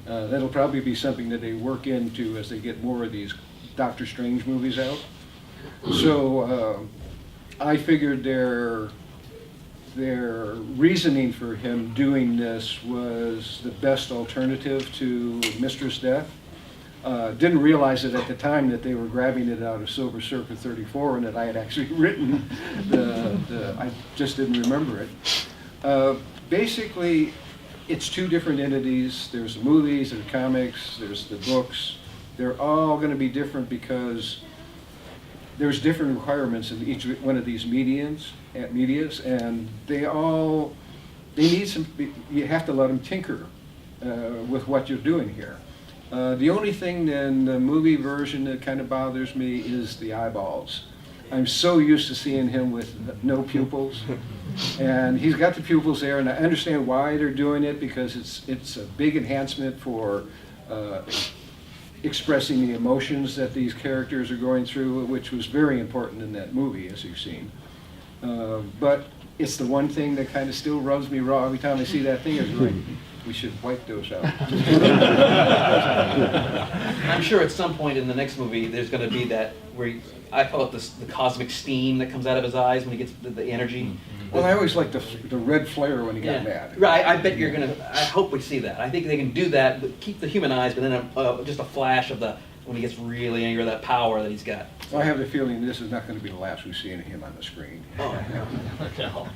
Speaker 2: That'll probably be something that they work into as they get more of these Doctor Strange movies out. So I figured their reasoning for him doing this was the best alternative to Mistress Death. Didn't realize it at the time that they were grabbing it out of Silver Surfer 34 and that I had actually written I just didn't remember it. Basically, it's two different entities. There's the movies, there's the comics, there's the books. They're all going to be different because there's different requirements in each one of these medias, and they need some, you have to let them tinker with what you're doing here. The only thing in the movie version that kind of bothers me is the eyeballs. I'm so used to seeing him with no pupils, and he's got the pupils there, and I understand why they're doing it, because it's a big enhancement for expressing the emotions that these characters are going through, which was very important in that movie, as you've seen. But it's the one thing that kind of still rubs me raw every time I see that thing. It's like, we should wipe those out.
Speaker 1: I'm sure at some point in the next movie there's going to be that where I call it the cosmic steam that comes out of his eyes when he gets the energy.
Speaker 2: Well, I always liked the red flare when he got mad.
Speaker 1: Right, I bet you're going to, I hope we see that. I think they can do that, but keep the human eyes, but then just a flash of when he gets really angry, that power that he's got.
Speaker 2: Well, I have the feeling this is not going to be the last we see of him on the screen.
Speaker 1: Oh, no.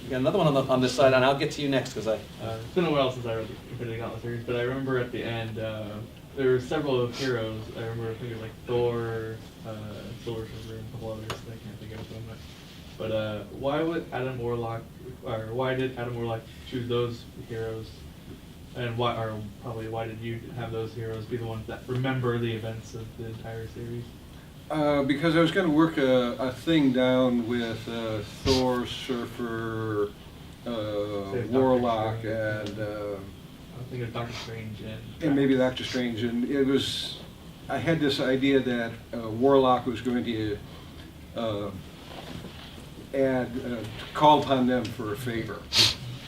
Speaker 1: You got another one on this side, and I'll get to you next, because
Speaker 15: it's been a while since I read the Infinity Gauntlet series, but I remember at the end, there were several heroes. I remember thinking like Thor, Silver Surfer, and a couple others that I can't think of them. But why did Adam Warlock choose those heroes? And why did you have those heroes be the ones that remember the events of the entire series?
Speaker 2: Because I was going to work a thing down with Thor, Surfer, Warlock, and
Speaker 15: I think of Doctor Strange
Speaker 2: and maybe Doctor Strange, and it was. I had this idea that Warlock was going to call upon them for a favor,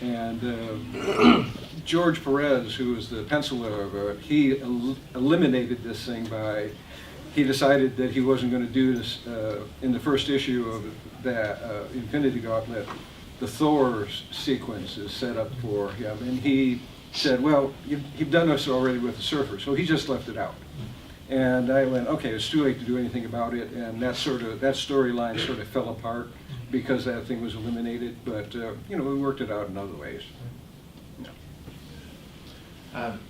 Speaker 2: and George Perez, who was the penciler of it, he eliminated this thing by. He decided that he wasn't going to do this in the first issue of that Infinity Gauntlet. The Thor sequence is set up for him, and he said, well, you've done this already with the Surfer, so he just left it out. And I went, okay, it's too late to do anything about it, and that storyline sort of fell apart because that thing was eliminated, but we worked it out in other ways.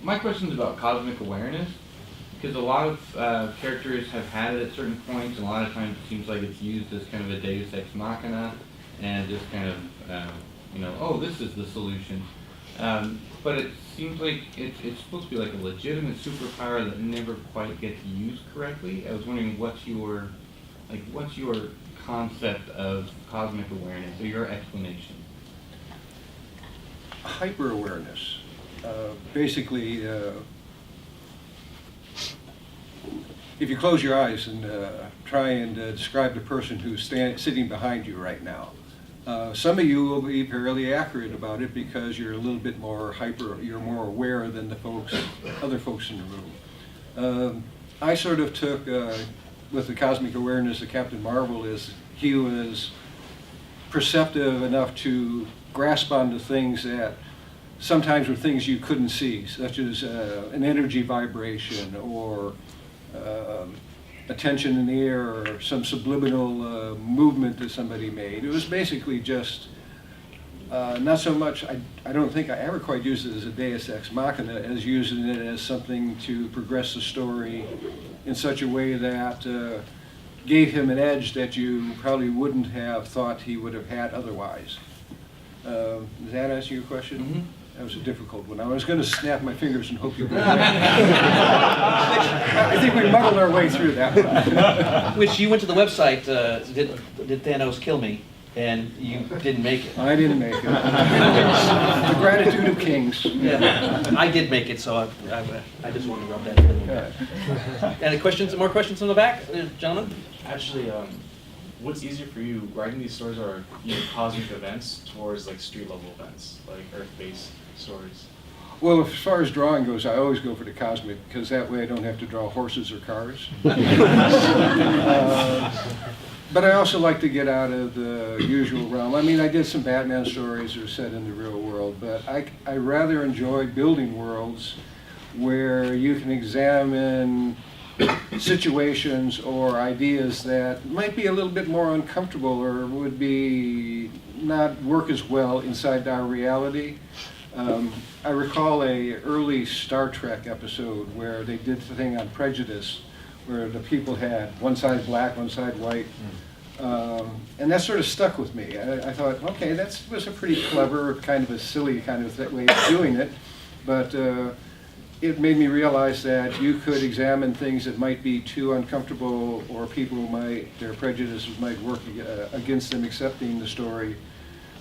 Speaker 16: My question is about cosmic awareness. Because a lot of characters have had it at certain points, and a lot of times it seems like it's used as kind of a deus ex machina, and just kind of, oh, this is the solution. But it seems like it's supposed to be like a legitimate superpower that never quite gets used correctly. I was wondering what's your concept of cosmic awareness, or your explanation?
Speaker 2: Hyper-awareness. Basically, if you close your eyes and try and describe the person who's sitting behind you right now, some of you will be fairly accurate about it because you're a little bit more you're more aware than the other folks in the room. I sort of took, with the cosmic awareness of Captain Marvel, is he was perceptive enough to grasp onto things that sometimes were things you couldn't see, such as an energy vibration or a tension in the air or some subliminal movement that somebody made. It was basically just not so much, I don't think I ever quite used it as a deus ex machina as using it as something to progress the story in such a way that gave him an edge that you probably wouldn't have thought he would have had otherwise. Does that answer your question? Mm-hmm. That was a difficult one. I was going to snap my fingers and hope you would. I think we muddled our way through that one.
Speaker 1: Which you went to the website, did Thanos kill me? And you didn't make it.
Speaker 2: I didn't make it. The gratitude of kings.
Speaker 1: Yeah, I did make it, so I just wanted to rub that in a little bit. Any questions? More questions in the back, gentlemen?
Speaker 17: Actually, what's easier for you, writing these stories or cosmic events towards like street level events, like Earth-based stories?
Speaker 2: Well, as far as drawing goes, I always go for the cosmic because that way I don't have to draw horses or cars. But I also like to get out of the usual realm. I mean, I did some Batman stories that are set in the real world, but I rather enjoy building worlds where you can examine situations or ideas that might be a little bit more uncomfortable or would be not work as well inside our reality. I recall a early Star Trek episode where they did the thing on prejudice, where the people had one side black, one side white. And that sort of stuck with me. I thought, okay, that was a pretty clever, kind of a silly kind of way of doing it, but it made me realize that you could examine things that might be too uncomfortable, or people their prejudices might work against them accepting the story,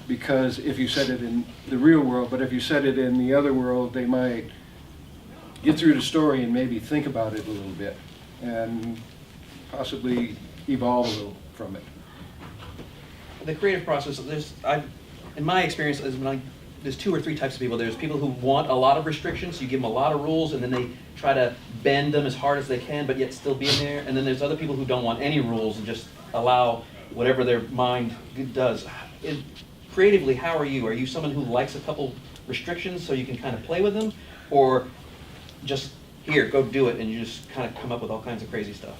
Speaker 2: because if you said it in the real world, but if you said it in the other world, they might get through the story and maybe think about it a little bit and possibly evolve a little from it.
Speaker 1: The creative process, in my experience, there's two or three types of people. There's people who want a lot of restrictions, you give them a lot of rules, and then they try to bend them as hard as they can, but yet still be in there. And then there's other people who don't want any rules and just allow whatever their mind does. Creatively, how are you? Are you someone who likes a couple restrictions so you can kind of play with them? Or just, here, go do it, and you just kind of come up with all kinds of crazy stuff?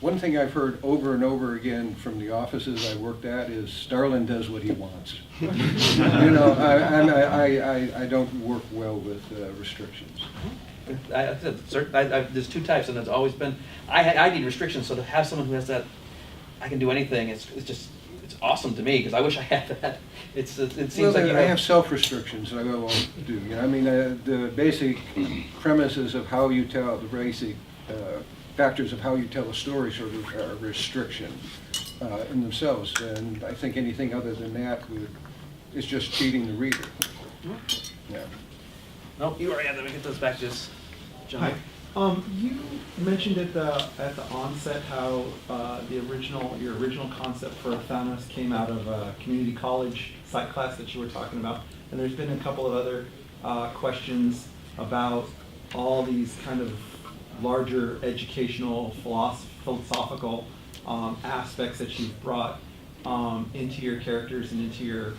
Speaker 2: One thing I've heard over and over again from the offices I worked at is Starlin does what he wants. You know, I don't work well with restrictions.
Speaker 1: There's two types, and it's always been, I need restrictions, so to have someone who has that, I can do anything, it's awesome to me, because I wish I had that. It seems like
Speaker 2: I have self-restrictions I won't do. You know, I mean, the basic premises of how you tell the basic factors of how you tell a story sort of are a restriction in themselves. And I think anything other than that is just cheating the reader. Yeah.
Speaker 1: Nope, you already had them. Get those back, just John.
Speaker 18: Hi. You mentioned at the onset how your original concept for Thanos came out of a community college psych class that you were talking about, and there's been a couple of other questions about all these kind of larger educational, philosophical aspects that you've brought into your characters and into your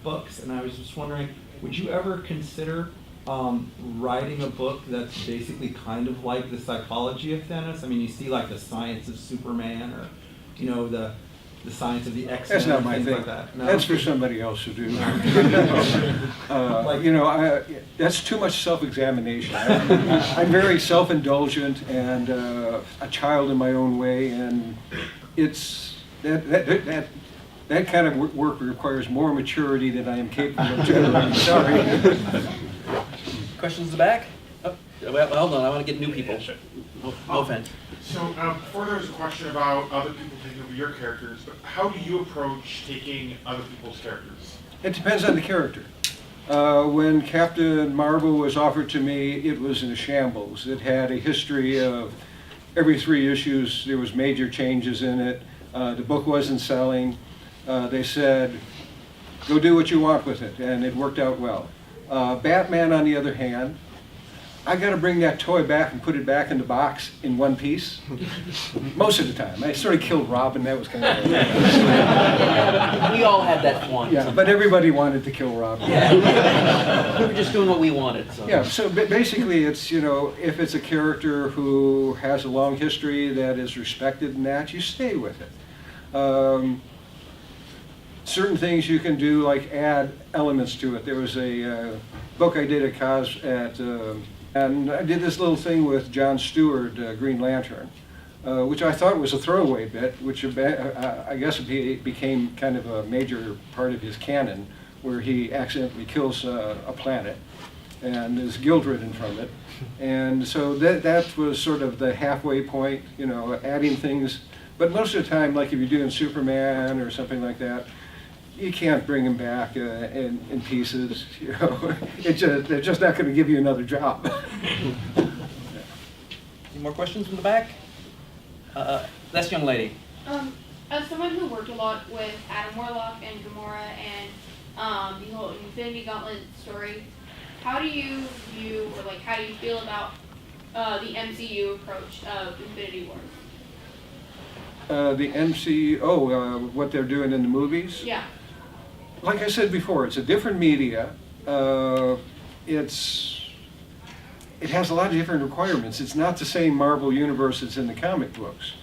Speaker 18: books, and I was just wondering, would you ever consider writing a book that's basically kind of like the psychology of Thanos? I mean, you see like the science of Superman, or the science of the X-Men.
Speaker 2: That's not my thing.
Speaker 18: Like that. No?
Speaker 2: That's for somebody else to do. That's too much self-examination. I'm very self-indulgent and a child in my own way, and it's that kind of work requires more maturity than I am capable of generating. Sorry.
Speaker 1: Questions in the back? Oh, well, hold on, I want to get new people. No offense.
Speaker 19: So before there was a question about other people taking over your characters, but how do you approach taking other people's characters?
Speaker 2: It depends on the character. When Captain Marvel was offered to me, it was in a shambles. It had a history of every 3 issues, there was major changes in it. The book wasn't selling. They said, go do what you want with it, and it worked out well. Batman, on the other hand, I got to bring that toy back and put it back in the box in one piece. Most of the time. I sort of killed Robin, that was kind of...
Speaker 1: We all had that one.
Speaker 2: Yeah, but everybody wanted to kill Robin.
Speaker 1: Yeah. We were just doing what we wanted. So.
Speaker 2: Yeah, so basically it's, if it's a character who has a long history that is respected and that, you stay with it. Certain things you can do, like add elements to it. There was a book I did and I did this little thing with John Stewart, Green Lantern, which I thought was a throwaway bit, which I guess became kind of a major part of his canon, where he accidentally kills a planet and is guilt-ridden from it. And so that was sort of the halfway point, adding things. But most of the time, like if you're doing Superman or something like that, you can't bring them back in pieces. They're just not going to give you another job.
Speaker 1: Any more questions from the back? This young lady.
Speaker 20: As someone who worked a lot with Adam Warlock and Gamora and the whole Infinity Gauntlet story, how do you view, or how do you feel about the MCU approach of Infinity Wars?
Speaker 2: The MCU, what they're doing in the movies?
Speaker 20: Yeah.
Speaker 2: Like I said before, it's a different media. It has a lot of different requirements. It's not the same Marvel universe that's in the comic books.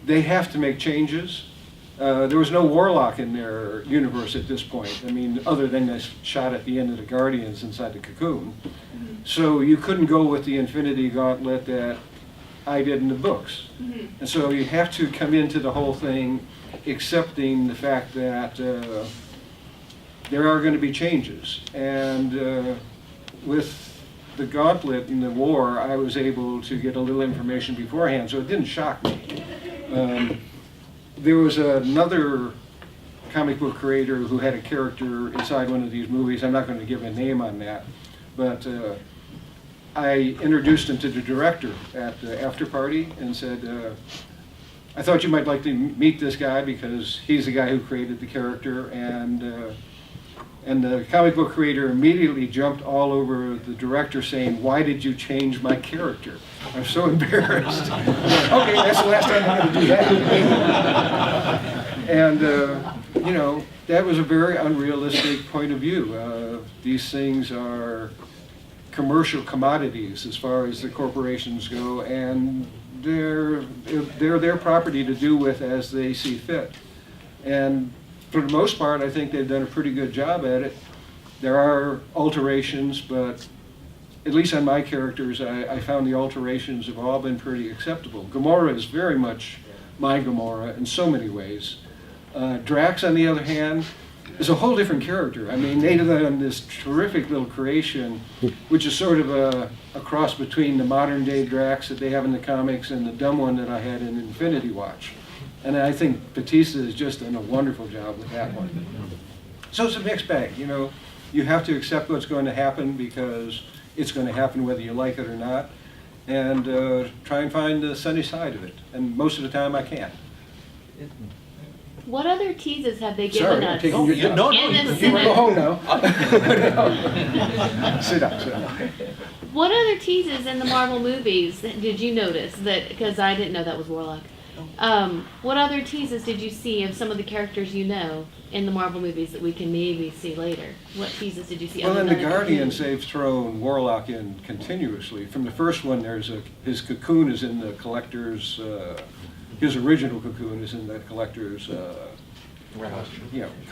Speaker 2: They have to make changes. There was no Warlock in their universe at this point. I mean, other than a shot at the end of the Guardians inside the cocoon. Mm-hmm. So you couldn't go with the Infinity Gauntlet that I did in the books. Mm-hmm. And so you have to come into the whole thing accepting the fact that there are going to be changes. And with the Gauntlet in the war, I was able to get a little information beforehand, so it didn't shock me. There was another comic book creator who had a character inside one of these movies. I'm not going to give a name on that, but I introduced him to the director at the after party and said, I thought you might like to meet this guy because he's the guy who created the character, and the comic book creator immediately jumped all over the director saying, why did you change my character? I'm so embarrassed. Okay, that's the last time I'm going to do that. And, that was a very unrealistic point of view. These things are commercial commodities as far as the corporations go, and they're their property to do with as they see fit. And for the most part, I think they've done a pretty good job at it. There are alterations, but at least on my characters, I found the alterations have all been pretty acceptable. Gamora is very much my Gamora in so many ways. Drax, on the other hand, is a whole different character. I mean, they've done this terrific little creation, which is sort of a cross between the modern day Drax that they have in the comics and the dumb one that I had in Infinity Watch. And I think Batista has just done a wonderful job with that one. So it's a mixed bag, you know. You have to accept what's going to happen because it's going to happen whether you like it or not, and try and find the sunny side of it. And most of the time I can't.
Speaker 4: What other teases have they given
Speaker 2: Sorry, I'm
Speaker 4: us?
Speaker 2: taking your time.
Speaker 1: No,
Speaker 4: In the
Speaker 2: You can go home now. Sit down.
Speaker 4: What other teases in the Marvel movies did you notice that? Because I didn't know that was Warlock. What other teases did you see of some of the characters you know in the Marvel movies that we can maybe see later? What teases did you see?
Speaker 2: Well,
Speaker 4: other
Speaker 2: in the
Speaker 4: than
Speaker 2: Guardians, they've thrown Warlock in continuously. From the first one, his cocoon is in the Collector's. His original cocoon is in the Collector's.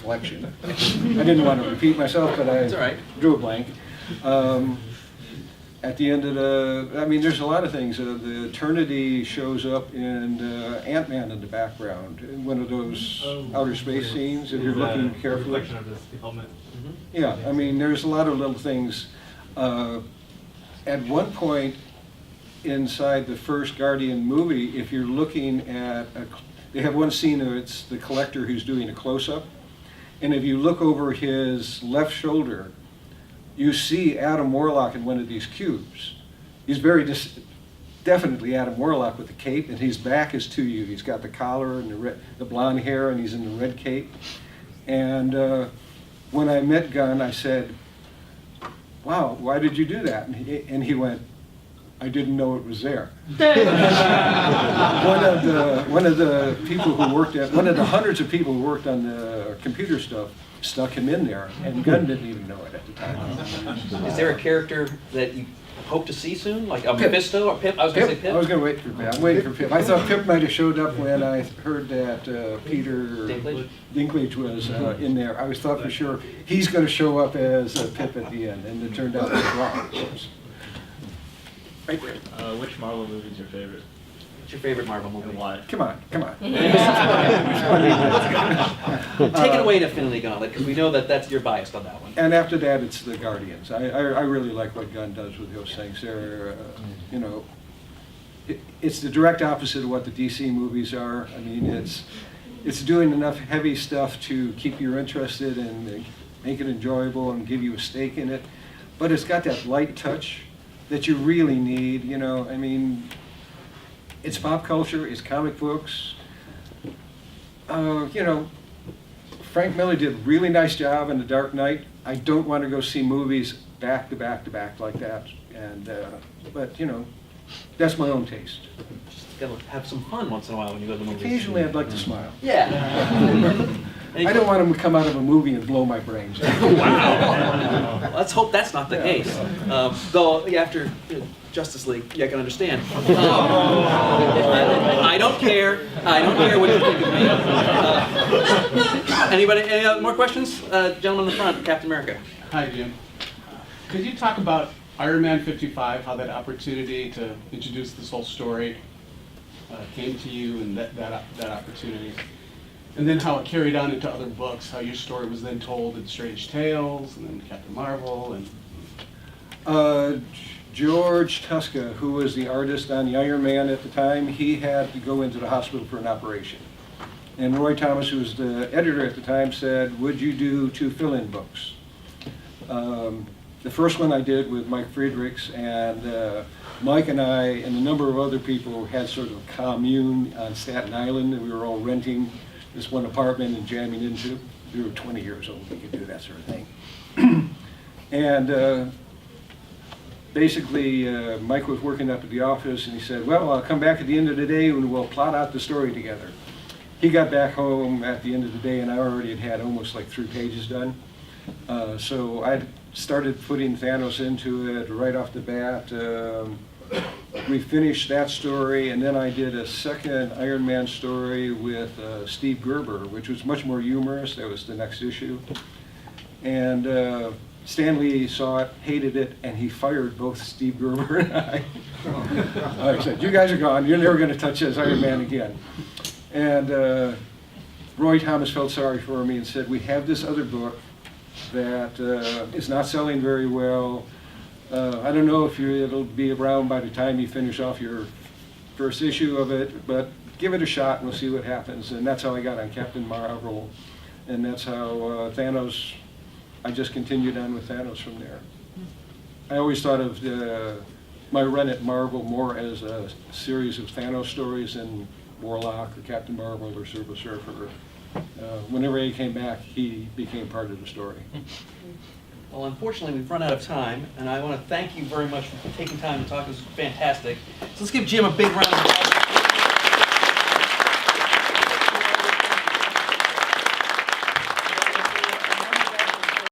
Speaker 2: Collection. I didn't want to repeat myself, but I drew a blank. At the end of there's a lot of things. The Eternity shows up in Ant-Man in the background, in one of those outer space scenes, if you're looking carefully.
Speaker 15: Reflection of his helmet.
Speaker 2: Yeah, I mean, there's a lot of little things. At one point inside the first Guardian movie, if you're looking at, they have one scene of it's the Collector who's doing a close-up, and if you look over his left shoulder, you see Adam Warlock in one of these cubes. He's very definitely Adam Warlock with the cape, and his back is to you. He's got the collar and the blonde hair, and he's in the red cape. And when I met Gunn, I said, "Wow, why did you do that?" And he went, "I didn't know it was there." One of the people who worked at, one of the hundreds of people who worked on the computer stuff stuck him in there, and Gunn didn't even know it at the time.
Speaker 1: Is there a character that you hope to see soon, like a Mephisto or Pip? I was going to say Pip.
Speaker 2: I was going to wait for Pip. I'm waiting for Pip. I thought Pip might have showed up when I heard that Peter Dinklage was in there. I thought for sure he's going to show up as Pip at the end, and it turned out it was wrong, of course. Right there.
Speaker 17: Which Marvel movie is your favorite?
Speaker 1: What's your favorite Marvel movie?
Speaker 17: And why?
Speaker 2: Come on.
Speaker 1: Take it away to Infinity Gauntlet, because we know that you're biased on that one.
Speaker 2: And after that, it's the Guardians. I really like what Gunn does with those things. They're, it's the direct opposite of what the DC movies are. I mean, it's doing enough heavy stuff to keep you interested and make it enjoyable and give you a stake in it. But it's got that light touch that you really need, I mean, it's pop culture, it's comic books. Frank Miller did a really nice job in The Dark Knight. I don't want to go see movies back to back to back like that. And but that's my own taste.
Speaker 1: Just gotta have some fun once in a while when you go to the movies.
Speaker 2: Occasionally, I'd like to smile.
Speaker 1: Yeah.
Speaker 2: I don't want him to come out of a movie and blow my brains out.
Speaker 1: Wow. Let's hope that's not the case. Though after Justice League, I can understand. I don't care. I don't care what you think of me. Anybody? Any more questions? Gentleman in the front, Captain America.
Speaker 21: Hi, Jim. Could you talk about Iron Man 55, how that opportunity to introduce this whole story came to you, and that opportunity? And then how it carried on into other books, how your story was then told in Strange Tales, and then Captain Marvel, and...
Speaker 2: George Tuska, who was the artist on the Iron Man at the time, he had to go into the hospital for an operation. And Roy Thomas, who was the editor at the time, said, "Would you do 2 fill-in books?" The first one I did with Mike Friedrichs, and Mike and I and a number of other people had sort of a commune on Staten Island, and we were all renting this one apartment and jamming into. We were 20 years old, we could do that sort of thing. And basically, Mike was working up at the office, and he said, "Well, I'll come back at the end of the day and we'll plot out the story together." He got back home at the end of the day, and I already had almost like 3 pages done. So I started putting Thanos into it right off the bat. We finished that story, and then I did a second Iron Man story with Steve Gerber, which was much more humorous. That was the next issue. And Stan Lee saw it, hated it, and he fired both Steve Gerber and I. I said, "You guys are gone. You're never going to touch this Iron Man again." And Roy Thomas felt sorry for me and said, we have this other book that is not selling very well. I don't know if it'll be around by the time you finish off your first issue of it, but give it a shot and we'll see what happens. And that's how I got on Captain Marvel. And that's how Thanos, I just continued on with Thanos from there. I always thought of my run at Marvel more as a series of Thanos stories than Warlock or Captain Marvel or Silver Surfer. Whenever he came back, he became part of the story.
Speaker 1: Well, unfortunately, we've run out of time, and I want to thank you very much for taking time to talk. This was fantastic. So let's give Jim a big round of applause.